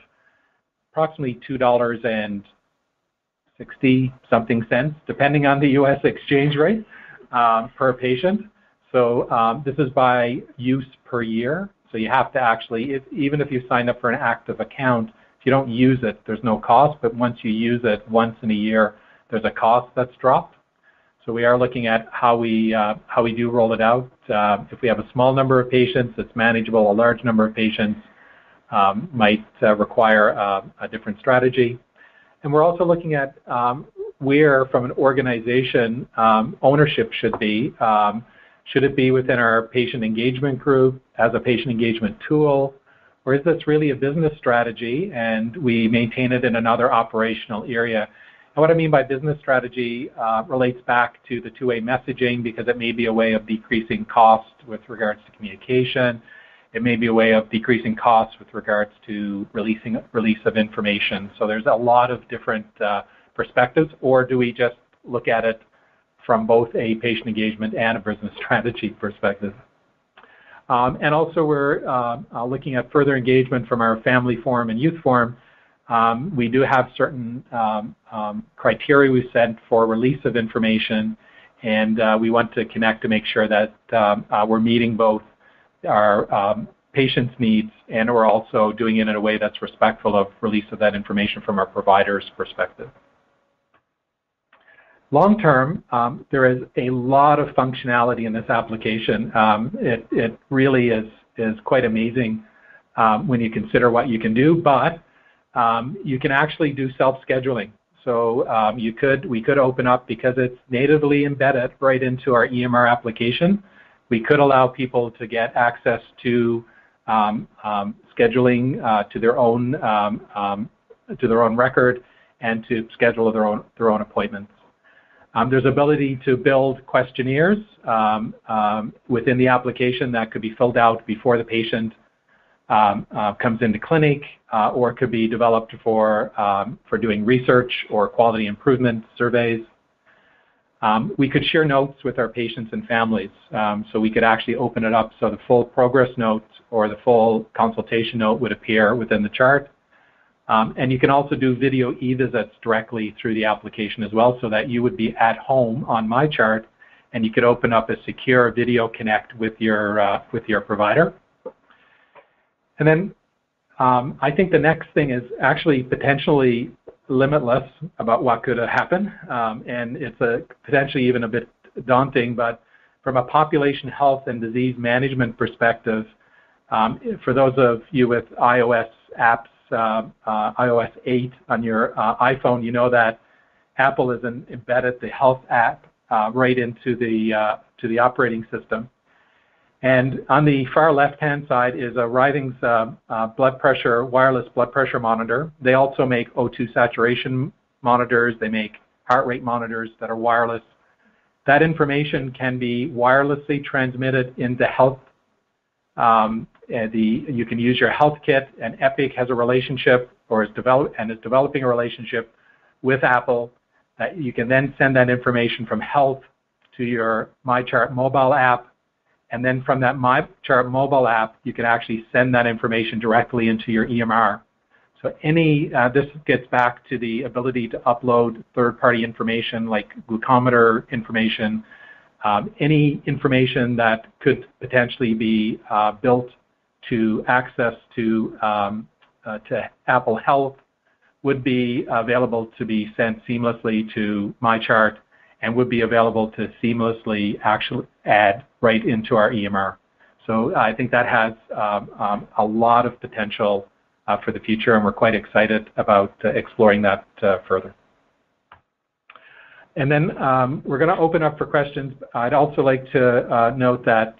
approximately $2.60-something cents, depending on the U.S. exchange rate per patient. So this is by use per year. So you have to actually, even if you sign up for an active account, if you don't use it, there's no cost. But once you use it once in a year, there's a cost that's dropped. So we are looking at how we do roll it out. If we have a small number of patients, it's manageable. A large number of patients might require a different strategy. And we're also looking at where, from an organization, ownership should be. Should it be within our patient engagement group as a patient engagement tool, or is this really a business strategy and we maintain it in another operational area? And what I mean by business strategy relates back to the two-way messaging, because it may be a way of decreasing cost with regards to communication. It may be a way of decreasing costs with regards to release of information. So there's a lot of different perspectives. Or do we just look at it from both a patient engagement and a business strategy perspective? And also we're looking at further engagement from our family forum and youth forum. We do have certain criteria we set for release of information, and we want to connect to make sure that we're meeting both our patients' needs, and we're also doing it in a way that's respectful of release of that information from our providers' perspective. Long term, there is a lot of functionality in this application. It really is quite amazing when you consider what you can do, but you can actually do self-scheduling. So we could open up, because it's natively embedded right into our EMR application. We could allow people to get access to scheduling to their own record and to schedule their own appointments. There's ability to build questionnaires within the application that could be filled out before the patient comes into clinic, or it could be developed for doing research or quality improvement surveys. We could share notes with our patients and families, so we could actually open it up so the full progress note or the full consultation note would appear within the chart. And you can also do video e-visits directly through the application as well, so that you would be at home on MyChart and you could open up a secure video connect with your provider. And then I think the next thing is actually potentially limitless about what could happen, and it's potentially even a bit daunting, but from a population health and disease management perspective, for those of you with iOS apps, iOS 8 on your iPhone, you know that Apple has embedded the health app right into the operating system. And on the far left-hand side is a Riding's blood pressure, wireless blood pressure monitor. They also make O2 saturation monitors. They make heart rate monitors that are wireless. That information can be wirelessly transmitted into health. You can use your health kit, and Epic has a relationship or is developing a relationship with Apple. You can then send that information from health to your MyChart mobile app. And then from that MyChart mobile app, you can actually send that information directly into your EMR. So this gets back to the ability to upload third-party information like glucometer information, any information that could potentially be built to access to Apple Health would be available to be sent seamlessly to MyChart and would be available to seamlessly actually add right into our EMR. So I think that has a lot of potential for the future, and we're quite excited about exploring that further. And then we're going to open up for questions. I'd also like to note that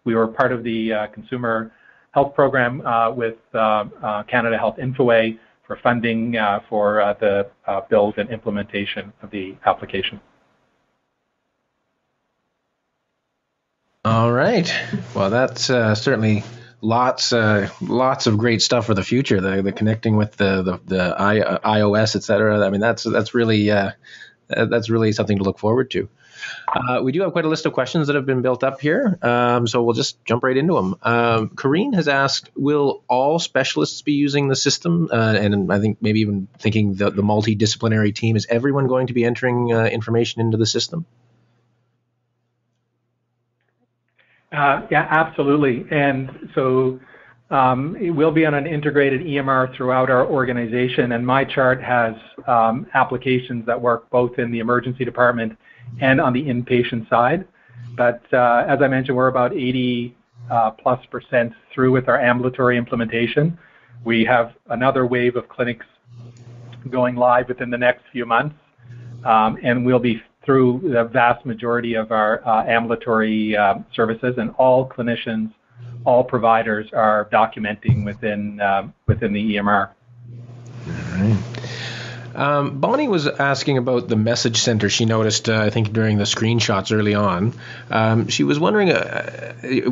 we were part of the Consumer Health Program with Canada Health Infoway for funding for the build and implementation of the application. All right. Well, that's certainly lots of great stuff for the future. The connecting with the iOS, et cetera. I mean, that's really something to look forward to. We do have quite a list of questions that have been built up here, so we'll just jump right into them. Karine has asked, will all specialists be using the system? And I think maybe even thinking the multidisciplinary team, is everyone going to be entering information into the system? Yeah, absolutely. And so it will be on an integrated EMR throughout our organization, and MyChart has applications that work both in the emergency department and on the inpatient side. But as I mentioned, we're about 80+% through with our ambulatory implementation. We have another wave of clinics going live within the next few months, and we'll be through the vast majority of our ambulatory services, and all clinicians, all providers are documenting within the EMR. All right. Bonnie was asking about the message center. She noticed, I think, during the screenshots early on. She was wondering,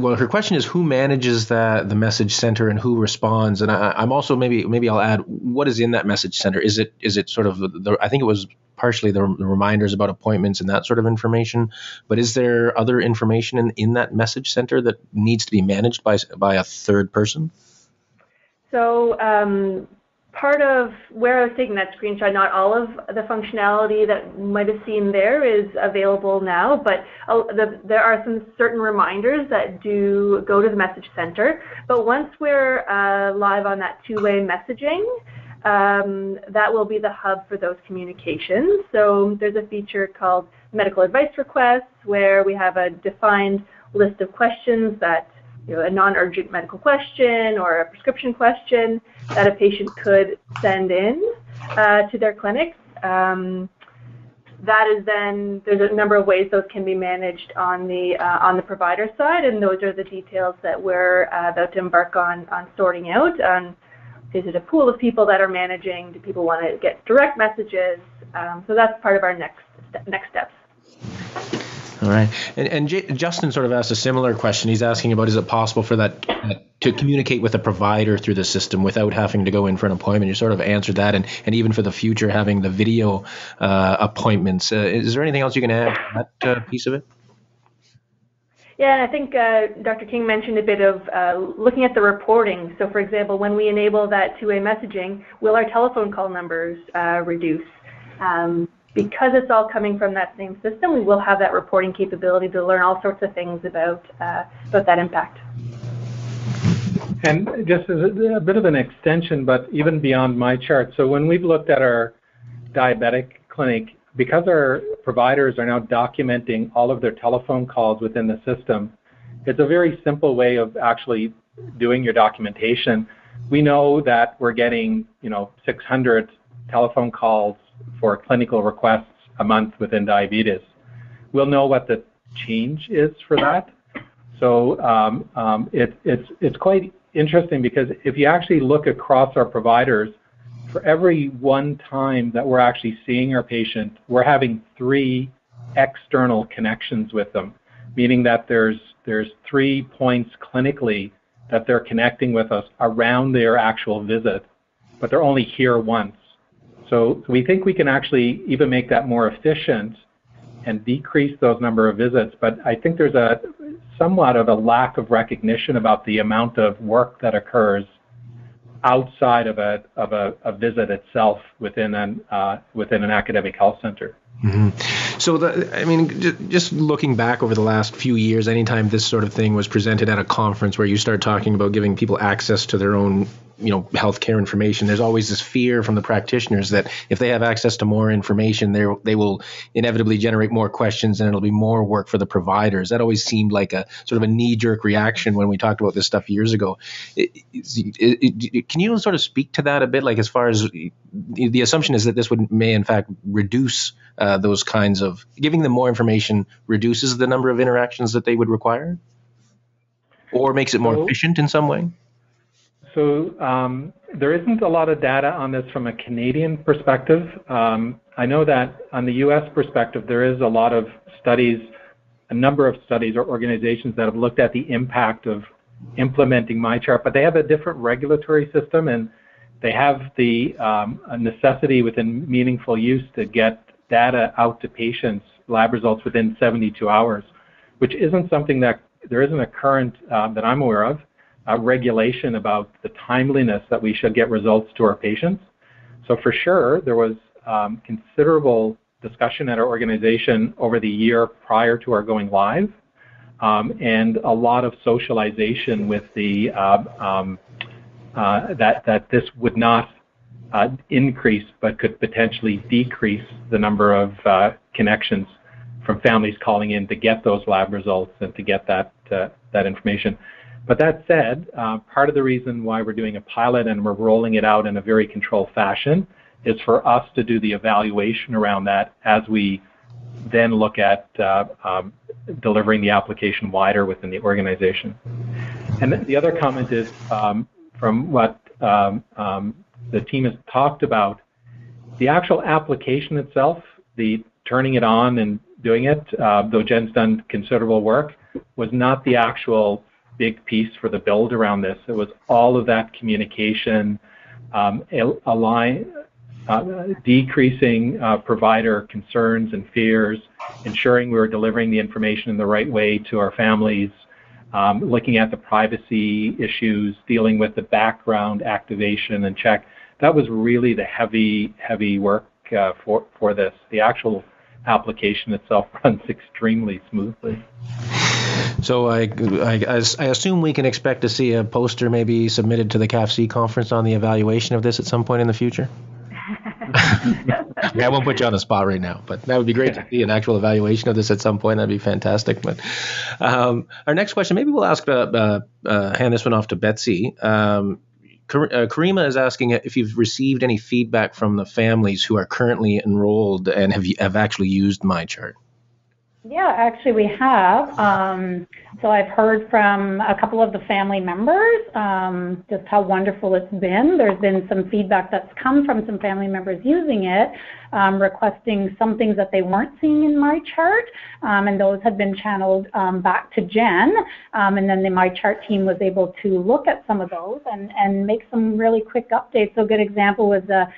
well, her question is who manages the message center and who responds? And I'm also maybe I'll add, what is in that message center? Is it sort of I think it was partially the reminders about appointments and that sort of information, but is there other information in that message center that needs to be managed by a third person? So part of where I was taking that screenshot, not all of the functionality that you might have seen there is available now, but there are some certain reminders that do go to the message center. But once we're live on that two-way messaging, that will be the hub for those communications. So there's a feature called medical advice requests where we have a defined list of questions that, a non-urgent medical question or a prescription question that a patient could send in to their clinics. That is then, there's a number of ways those can be managed on the provider side, and those are the details that we're about to embark on sorting out. Is it a pool of people that are managing? Do people want to get direct messages? So that's part of our next steps. All right. And Justin sort of asked a similar question. He's asking about, is it possible for that to communicate with a provider through the system without having to go in for an appointment? You sort of answered that, and even for the future, having the video appointments. Is there anything else you can add to that piece of it? Yeah, and I think Dr. King mentioned a bit of looking at the reporting. So, for example, when we enable that two-way messaging, will our telephone call numbers reduce? Because it's all coming from that same system, we will have that reporting capability to learn all sorts of things about that impact. And just as a bit of an extension, but even beyond MyChart, so when we've looked at our diabetic clinic, because our providers are now documenting all of their telephone calls within the system, it's a very simple way of actually doing your documentation. We know that we're getting 600 telephone calls for clinical requests a month within diabetes. We'll know what the change is for that. So it's quite interesting, because if you actually look across our providers, for every one time that we're actually seeing our patient, we're having 3 external connections with them, meaning that there's 3 points clinically that they're connecting with us around their actual visit, but they're only here once. So we think we can actually even make that more efficient and decrease those number of visits, but I think there's a somewhat of a lack of recognition about the amount of work that occurs outside of a visit itself within an academic health center. Mm-hmm. So, just looking back over the last few years, anytime this sort of thing was presented at a conference where you start talking about giving people access to their own, healthcare information, there's always this fear from the practitioners that if they have access to more information, they will inevitably generate more questions and it'll be more work for the providers. That always seemed like a sort of a knee-jerk reaction when we talked about this stuff years ago. Can you sort of speak to that a bit? Like, as far as the assumption is that this may in fact reduce those kinds of, giving them more information reduces the number of interactions that they would require, or makes it more efficient in some way? So there isn't a lot of data on this from a Canadian perspective. I know that on the U.S. perspective, there is a lot of studies, a number of studies or organizations that have looked at the impact of implementing MyChart, but they have a different regulatory system, and they have the necessity within meaningful use to get data out to patients, lab results within 72 hours, which isn't something that, there isn't a current, that I'm aware of, regulation about the timeliness that we should get results to our patients. So for sure, there was considerable discussion at our organization over the year prior to our going live, and a lot of socialization with the that this would not increase, but could potentially decrease the number of connections from families calling in to get those lab results and to get that information. But that said, part of the reason why we're doing a pilot and we're rolling it out in a very controlled fashion is for us to do the evaluation around that as we then look at delivering the application wider within the organization. And the other comment is from what the team has talked about, the actual application itself, the turning it on and doing it, though Jen's done considerable work, was not the actual big piece for the build around this. It was all of that communication, decreasing provider concerns and fears, ensuring we were delivering the information in the right way to our families, looking at the privacy issues, dealing with the background activation and check. That was really the heavy work for this. The actual application itself runs extremely smoothly. So I assume we can expect to see a poster maybe submitted to the CAFC conference on the evaluation of this at some point in the future? I won't put you on the spot right now, but that would be great to see an actual evaluation of this at some point. That'd be fantastic. But our next question, maybe we'll ask, hand this one off to Betsy. Karima is asking if you've received any feedback from the families who are currently enrolled and have actually used MyChart. Yeah, actually we have. So I've heard from a couple of the family members just how wonderful it's been. There's been some feedback that's come from some family members using it, requesting some things that they weren't seeing in MyChart, and those had been channeled back to Jen, and then the MyChart team was able to look at some of those and make some really quick updates. So a good example was a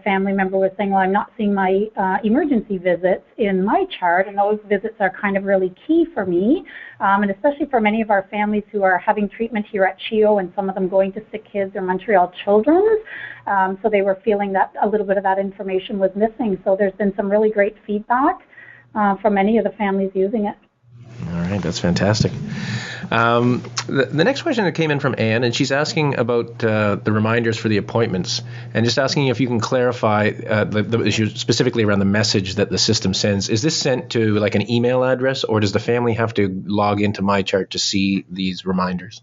family member was saying, well, I'm not seeing my emergency visits in MyChart, and those visits are kind of really key for me, and especially for many of our families who are having treatment here at CHEO and some of them going to Sick Kids or Montreal Children's. So they were feeling that a little bit of that information was missing. So there's been some really great feedback from many of the families using it. All right, that's fantastic. The next question that came in from Anne, and she's asking about the reminders for the appointments, and just asking if you can clarify the issue specifically around the message that the system sends. Is this sent to like an email address, or does the family have to log into MyChart to see these reminders?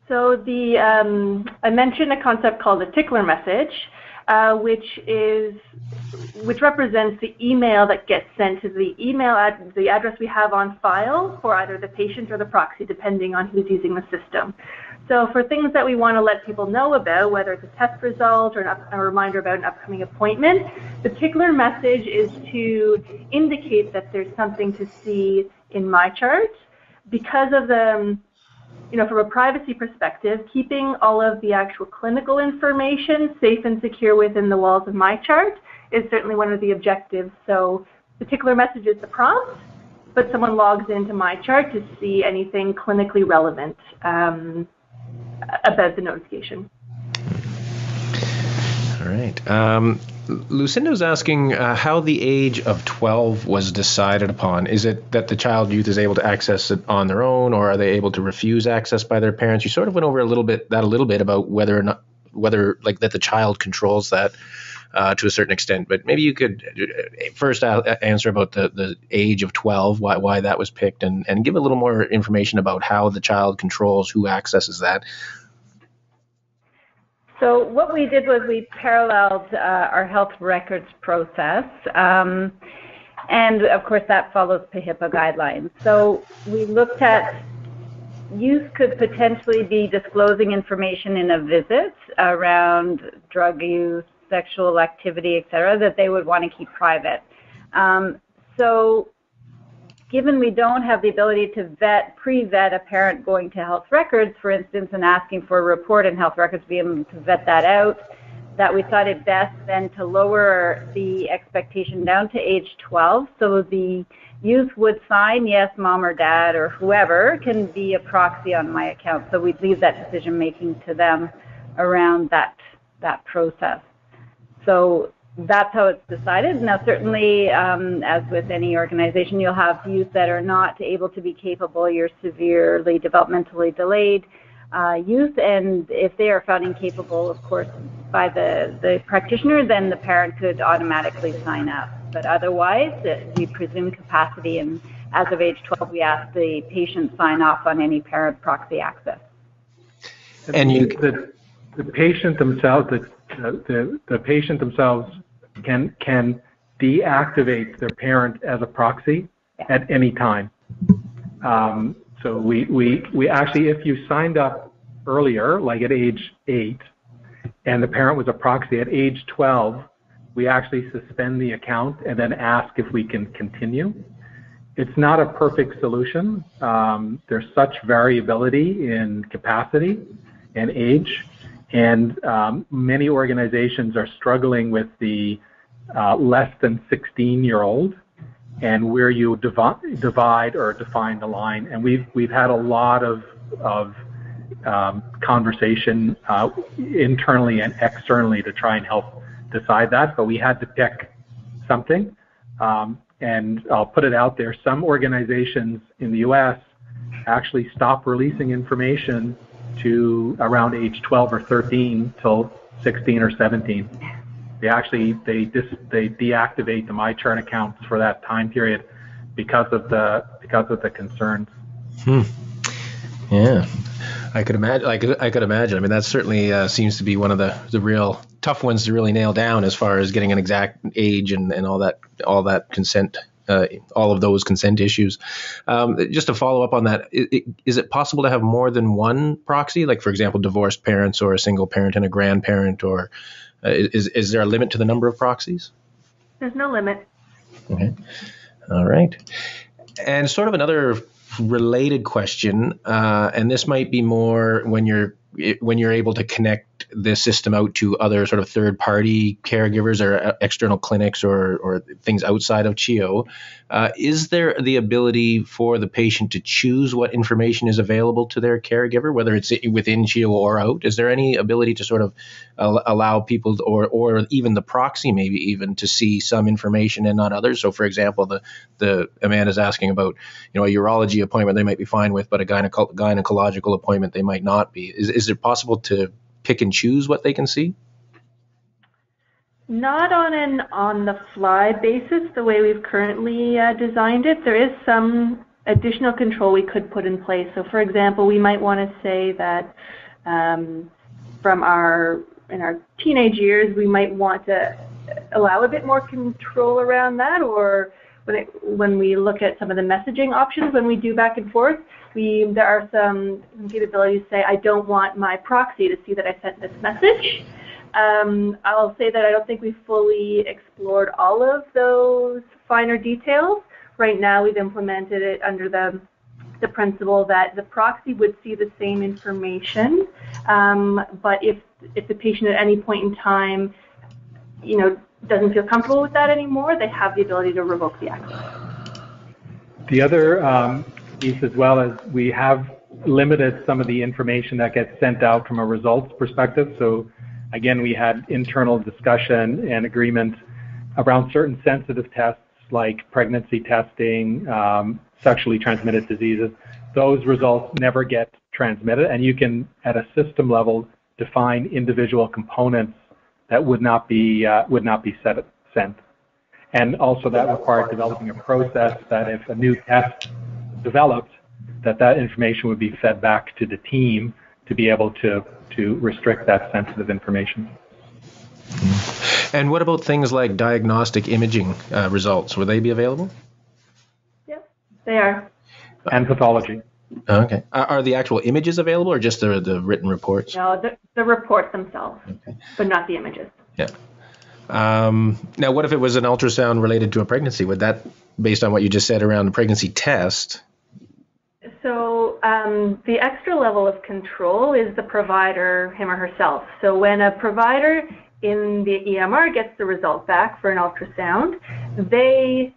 So I mentioned a concept called the tickler message. which represents the email that gets sent to the the address we have on file for either the patient or the proxy, depending on who's using the system. So for things that we want to let people know about, whether it's a test result or a reminder about an upcoming appointment, the particular message is to indicate that there's something to see in MyChart. Because of the, from a privacy perspective, keeping all of the actual clinical information safe and secure within the walls of MyChart is certainly one of the objectives. So particular message is the prompt, but someone logs into MyChart to see anything clinically relevant about the notification. All right. Lucinda's asking how the age of 12 was decided upon. Is it that the child youth is able to access it on their own, or are they able to refuse access by their parents? You sort of went over a little bit about whether like that the child controls that to a certain extent. But maybe you could first answer about the age of 12, why that was picked, and give a little more information about how the child controls who accesses that. So what we did was we paralleled our health records process, and of course that follows HIPAA guidelines. So we looked at youth could potentially be disclosing information in a visit around drug use, sexual activity, etc., that they would want to keep private. So given we don't have the ability to pre-vet a parent going to health records, for instance, and asking for a report in health records to be able to vet that out, that we thought it best then to lower the expectation down to age 12. So the youth would sign, yes, mom or dad or whoever can be a proxy on my account. So we'd leave that decision making to them around that process. So that's how it's decided. Now, certainly, as with any organization, you'll have youth that are not able to be capable. You're severely developmentally delayed youth, and if they are found incapable, of course, by the practitioner, then the parent could automatically sign up. But otherwise, we presume capacity, and as of age 12, we ask the patient sign off on any parent proxy access. And the patient themselves, the patient themselves can deactivate their parent as a proxy at any time. So we actually, if you signed up earlier, like at age 8, and the parent was a proxy at age 12, we actually suspend the account and then ask if we can continue. It's not a perfect solution. There's such variability in capacity and age, and many organizations are struggling with the less than 16-year-old, and where you divide or define the line. And we've had a lot of conversation internally and externally to try and help decide that, but we had to pick something. And I'll put it out there, some organizations in the US actually stop releasing information to around age 12 or 13 till 16 or 17. They deactivate the MyChart accounts for that time period because of the concerns. Yeah, I could imagine. I could imagine. I mean, that certainly seems to be one of the real tough ones to really nail down as far as getting an exact age and all that consent. All of those consent issues. Just to follow up on that, is it possible to have more than one proxy? Like, for example, divorced parents or a single parent and a grandparent, or is there a limit to the number of proxies? There's no limit. Okay. All right. And sort of another related question, and this might be more when you're able to connect this system out to other sort of third-party caregivers or external clinics or things outside of CHEO, is there the ability for the patient to choose what information is available to their caregiver, whether it's within CHEO or out? Is there any ability to sort of allow people or even the proxy maybe even to see some information and not others? So, for example, the Amanda's asking about a urology appointment they might be fine with, but a gynecological appointment they might not be. Is it possible to pick and choose what they can see? Not on an on-the-fly basis the way we've currently designed it. There is some additional control we could put in place. So, for example, we might want to say that from our our teenage years, we might want to allow a bit more control around that, or when we look at some of the messaging options when we do back and forth, there are some capabilities to say, I don't want my proxy to see that I sent this message. I'll say that I don't think we've fully explored all of those finer details. Right now, we've implemented it under the principle that the proxy would see the same information, but if the patient at any point in time, doesn't feel comfortable with that anymore, they have the ability to revoke the access. The other piece as well is we have limited some of the information that gets sent out from a results perspective. So again, we had internal discussion and agreement around certain sensitive tests like pregnancy testing, sexually transmitted diseases. Those results never get transmitted, and you can, at a system level, define individual components that would not be sent. And also that required developing a process that if a new test developed, that information would be fed back to the team to be able to restrict that sensitive information. And what about things like diagnostic imaging results? Will they be available? Yes, they are. And pathology. Okay. Are the actual images available, or just the written reports? No, the reports themselves, okay, but not the images. Yeah. Now, what if it was an ultrasound related to a pregnancy? Would that, based on what you just said around the pregnancy test? So the extra level of control is the provider, him or herself. So when a provider in the EMR gets the result back for an ultrasound, they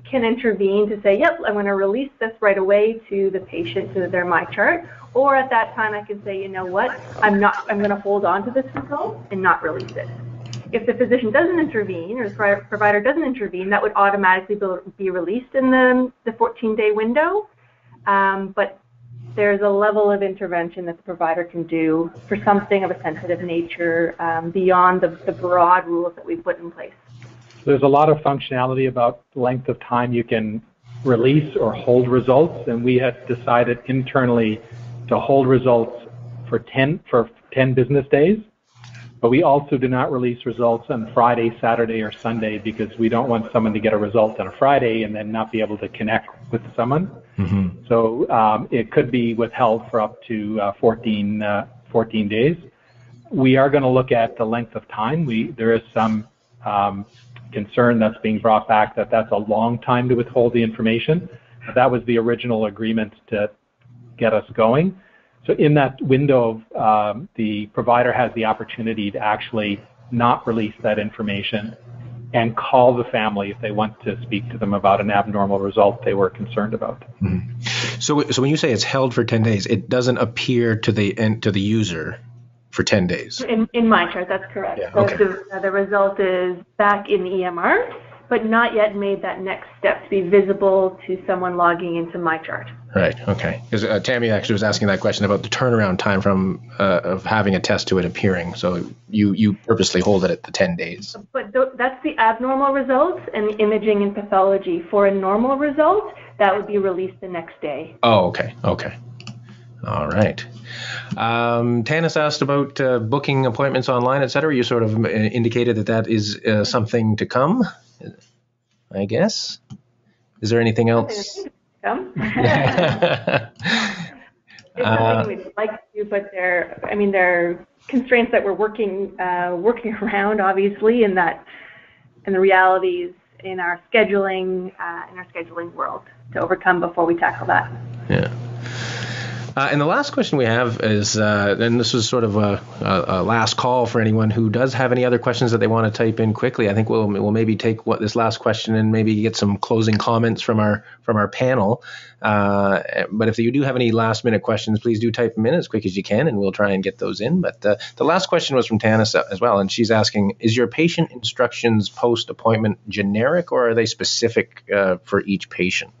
can intervene to say, yep, I'm going to release this right away to the patient, to their MyChart, or at that time I can say, you know what, I'm going to hold on to this result and not release it. If the physician doesn't intervene, or the provider doesn't intervene, that would automatically be released in the 14-day window, but there's a level of intervention that the provider can do for something of a sensitive nature beyond the broad rules that we've put in place. There's a lot of functionality about the length of time you can release or hold results, and we had decided internally to hold results for 10 business days, but we also do not release results on Friday, Saturday, or Sunday because we don't want someone to get a result on a Friday and then not be able to connect with someone. Mm-hmm. So it could be withheld for up to 14 days. We are going to look at the length of time. There is some concern that's being brought back that's a long time to withhold the information. That was the original agreement to get us going. So in that window, the provider has the opportunity to actually not release that information and call the family if they want to speak to them about an abnormal result they were concerned about. Mm-hmm. So when you say it's held for 10 days, it doesn't appear to the user for 10 days. In MyChart, that's correct. Yeah, so okay. The result is back in the EMR, but not yet made that next step to be visible to someone logging into MyChart. Right. Okay. Because Tammy actually was asking that question about the turnaround time from of having a test to it appearing. So you purposely hold it at the 10 days. But that's the abnormal results, and the imaging and pathology. For a normal result, that would be released the next day. Oh, okay. Okay. All right. Tanis asked about booking appointments online, et cetera. You sort of indicated that is something to come, I guess. Is there anything else? It's something we'd like to do, but there are constraints that we're working around, obviously, and the realities in our scheduling world to overcome before we tackle that. Yeah. And the last question we have is, and this is sort of a last call for anyone who does have any other questions that they want to type in quickly. I think we'll maybe take this last question and maybe get some closing comments from our panel. But if you do have any last minute questions, please do type them in as quick as you can, and we'll try and get those in. But the last question was from Tanis as well, and she's asking: is your patient instructions post appointment generic, or are they specific for each patient?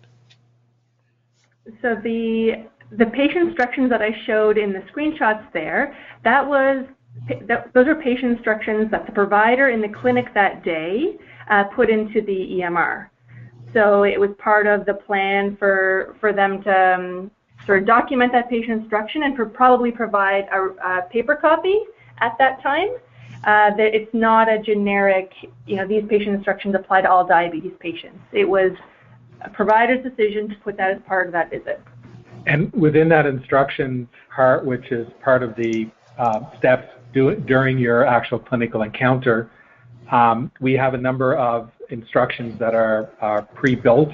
So the patient instructions that I showed in the screenshots there, those are patient instructions that the provider in the clinic that day put into the EMR. So it was part of the plan for them to sort of document that patient instruction and probably provide a paper copy at that time. That it's not a generic, these patient instructions apply to all diabetes patients. It was a provider's decision to put that as part of that visit. And within that instruction part, which is part of the steps during your actual clinical encounter, we have a number of instructions that are pre-built,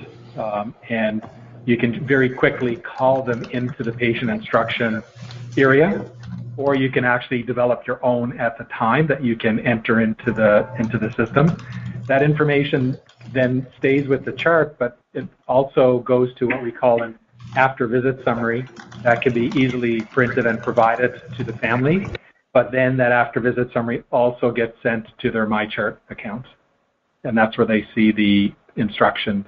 and you can very quickly call them into the patient instruction area, or you can actually develop your own at the time that you can enter into the system. That information then stays with the chart, but it also goes to what we call an after visit summary that can be easily printed and provided to the family. But then that after visit summary also gets sent to their MyChart account. And that's where they see the instructions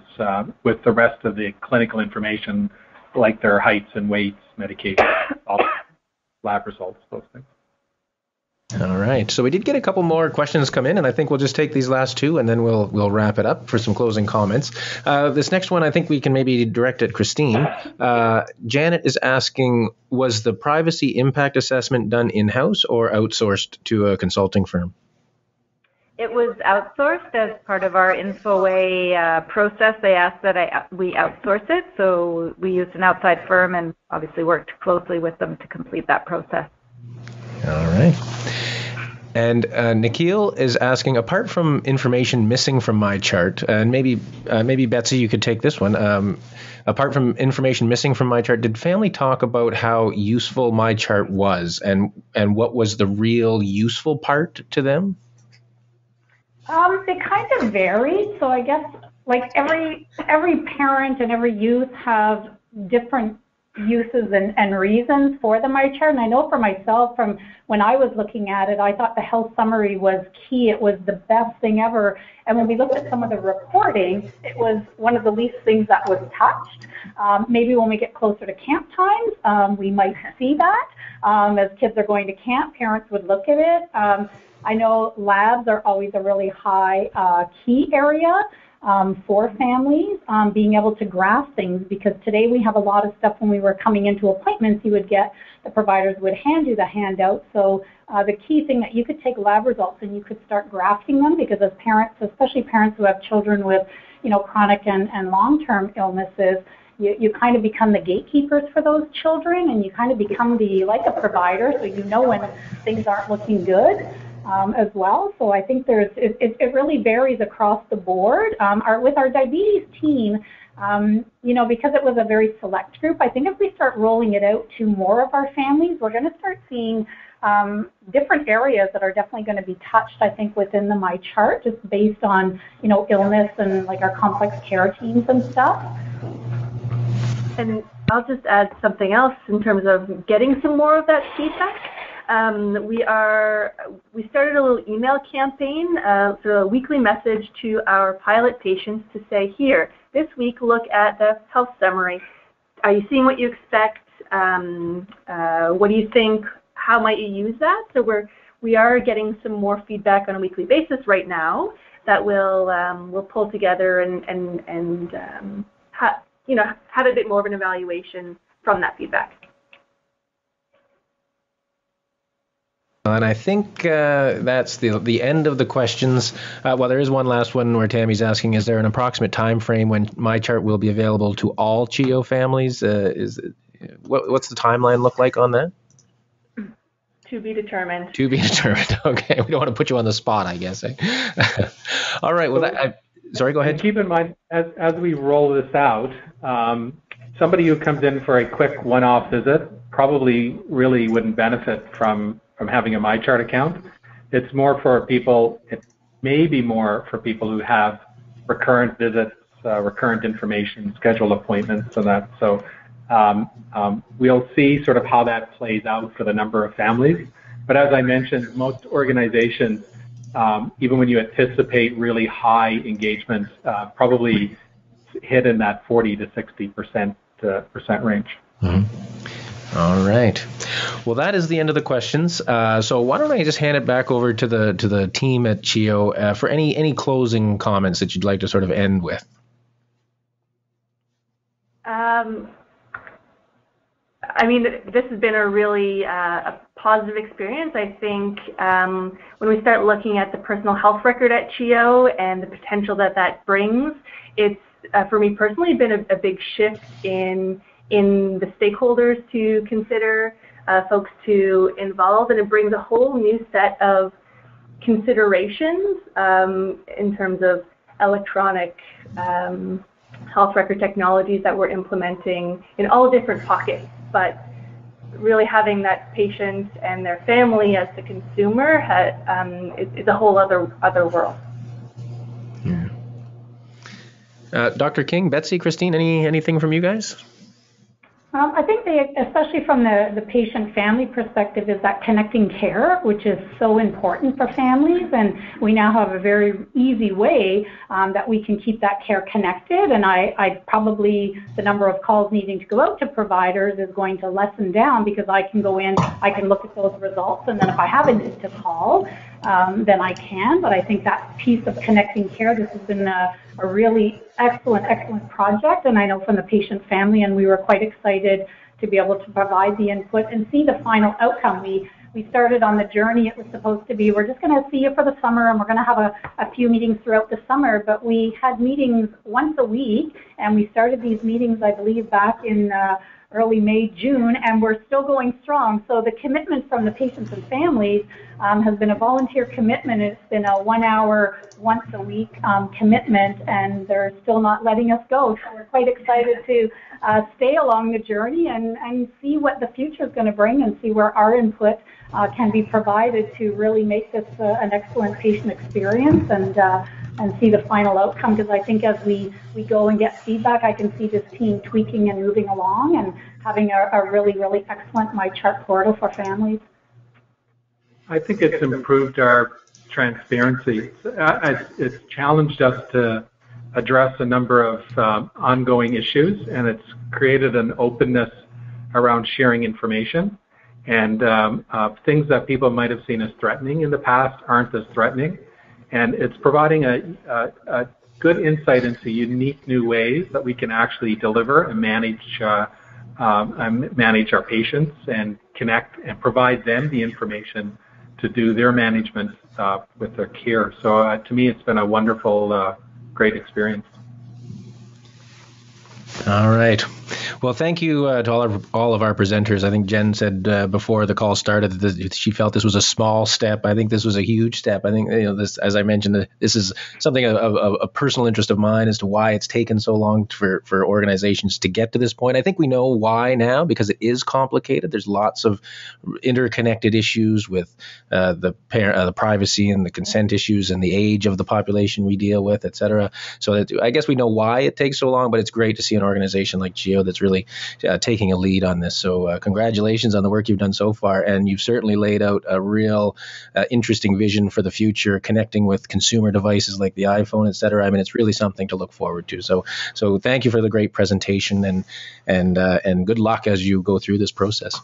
with the rest of the clinical information, like their heights and weights, medication, lab results, those things. All right. So we did get a couple more questions come in, and I think we'll just take these last two, and then we'll wrap it up for some closing comments. This next one, I think we can maybe direct at Christine. Janet is asking, was the privacy impact assessment done in-house or outsourced to a consulting firm? It was outsourced as part of our InfoWay process. They asked that we outsource it, so we used an outside firm and obviously worked closely with them to complete that process. All right. And Nikhil is asking, apart from information missing from MyChart, and maybe Betsy, you could take this one. Apart from information missing from MyChart, did family talk about how useful MyChart was, and what was the real useful part to them? It kind of varied. So I guess like every parent and every youth have different uses and reasons for the MyChart. And I know for myself, from when I was looking at it, I thought the health summary was key. It was the best thing ever. And when we looked at some of the reporting, it was one of the least things that was touched. Maybe when we get closer to camp times, we might see that. As kids are going to camp, parents would look at it. I know labs are always a really high key area for families, being able to grasp things, because today we have a lot of stuff when we were coming into appointments, the providers would hand you the handout. So the key thing that you could take lab results and you could start grafting them, because as parents, especially parents who have children with, chronic and long-term illnesses, you kind of become the gatekeepers for those children, and you kind of become like a provider, so when things aren't looking good. As well. So I think it really varies across the board. With our diabetes team, because it was a very select group, I think if we start rolling it out to more of our families, we're going to start seeing different areas that are definitely going to be touched, I think, within the MyChart, just based on, illness and like our complex care teams and stuff. And I'll just add something else in terms of getting some more of that feedback. We started a little email campaign, sort of a weekly message to our pilot patients to say, here, this week, look at the health summary. Are you seeing what you expect? What do you think? How might you use that? So we are getting some more feedback on a weekly basis right now that we'll pull together and have a bit more of an evaluation from that feedback. And I think that's the end of the questions. Well, there is one last one where Tammy's asking, is there an approximate time frame when MyChart will be available to all CHEO families? What's the timeline look like on that? To be determined. To be determined. Okay. We don't want to put you on the spot, I guess. All right. Well, sorry, go ahead. Keep in mind, as we roll this out, somebody who comes in for a quick one-off visit probably really wouldn't benefit from having a MyChart account. It's more for people, it may be more for people who have recurrent visits, recurrent information, scheduled appointments, and that. So we'll see sort of how that plays out for the number of families. But as I mentioned, most organizations, even when you anticipate really high engagement, probably hit in that 40 to 60% range. Mm-hmm. All right. Well, that is the end of the questions. So why don't I just hand it back over to the team at CHEO for any closing comments that you'd like to sort of end with. I mean, this has been a really positive experience. I think when we start looking at the personal health record at CHEO and the potential that that brings, it's, for me personally, been a big shift in the stakeholders to consider, folks to involve, and it brings a whole new set of considerations in terms of electronic health record technologies that we're implementing in all different pockets, but really having that patient and their family as the consumer is a whole other world. Yeah. Dr. King, Betsy, Christine, anything from you guys? I think especially from the patient-family perspective, is that connecting care, which is so important for families, and we now have a very easy way that we can keep that care connected, and I probably, the number of calls needing to go out to providers is going to lessen down, because I can go in, I can look at those results, and then if I have a need to call, then I can. But I think that piece of connecting care, this has been a really excellent project, and I know from the patient family, and we were quite excited to be able to provide the input and see the final outcome. We started on the journey. It was supposed to be, we're just going to see you for the summer, and we're going to have a few meetings throughout the summer, but we had meetings once a week, and we started these meetings, I believe, back in early May, June, and we're still going strong. So the commitment from the patients and families has been a volunteer commitment. It's been a 1 hour, once a week commitment, and they're still not letting us go. So we're quite excited to stay along the journey and see what the future is going to bring, and see where our input can be provided to really make this an excellent patient experience, and see the final outcome. Because I think as we go and get feedback, I can see this team tweaking and moving along and having a really excellent MyChart portal for families. I think it's improved our transparency. It's challenged us to address a number of ongoing issues, and it's created an openness around sharing information. And things that people might have seen as threatening in the past aren't as threatening. And it's providing a good insight into unique new ways that we can actually deliver and manage our patients and connect and provide them the information to do their management with their care. So to me, it's been a wonderful, great experience. All right. Well, thank you to all of our presenters. I think Jen said before the call started that she felt this was a small step. I think this was a huge step. I think, this, as I mentioned, this is something of a personal interest of mine as to why it's taken so long for organizations to get to this point. I think we know why now, because it is complicated. There's lots of interconnected issues with the privacy and the consent issues and the age of the population we deal with, et cetera. So I guess we know why it takes so long, but it's great to see an organization like CHEO that's really taking a lead on this. So congratulations on the work you've done so far, and you've certainly laid out a real interesting vision for the future, connecting with consumer devices like the iPhone, et cetera. I mean, it's really something to look forward to. So thank you for the great presentation, and good luck as you go through this process.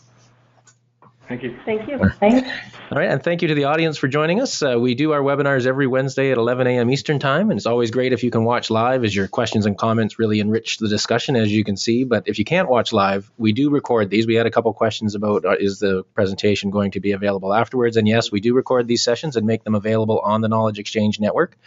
Thank you. Thank you. Thanks. All right, and thank you to the audience for joining us. We do our webinars every Wednesday at 11 a.m. Eastern Time, and it's always great if you can watch live, as your questions and comments really enrich the discussion, as you can see. But if you can't watch live, we do record these. We had a couple questions about is the presentation going to be available afterwards, and yes, we do record these sessions and make them available on the Knowledge Exchange Network.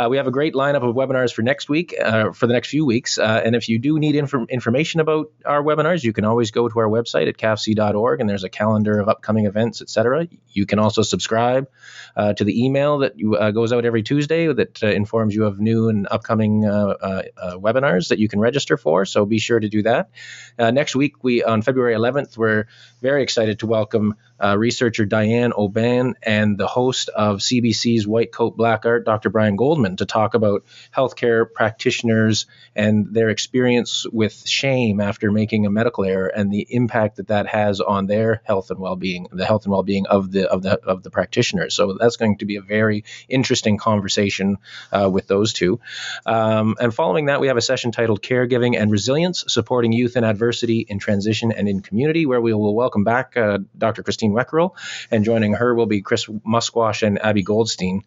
We have a great lineup of webinars for next week, for the next few weeks, and if you do need information about our webinars, you can always go to our website at cafc.org, and there's a calendar of upcoming events, etc. You can also subscribe to the email that goes out every Tuesday that informs you of new and upcoming webinars that you can register for, so be sure to do that. Next week, on February 11th, we're very excited to welcome researcher Diane Oban and the host of CBC's White Coat Black Art, Dr. Brian Goldman, to talk about healthcare practitioners and their experience with shame after making a medical error and the impact that has on their health and well-being, the health and well-being of the practitioners. So that's going to be a very interesting conversation with those two. And following that, we have a session titled Caregiving and Resilience, Supporting Youth in Adversity, in Transition and in Community, where we will welcome back Dr. Christine Weckerl, and joining her will be Chris Musquash and Abby Goldstein.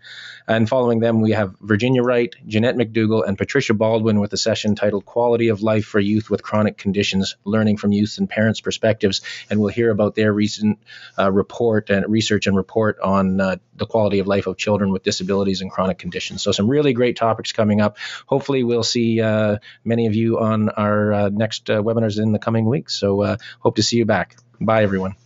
And following them, we have Virginia Wright, Jeanette McDougall, and Patricia Baldwin with a session titled Quality of Life for Youth with Chronic Conditions, Learning from Youth and Parents' Perspectives, and we'll hear about their research recent research and report on the quality of life of children with disabilities and chronic conditions. So some really great topics coming up. Hopefully we'll see many of you on our next webinars in the coming weeks. So hope to see you back. Bye, everyone.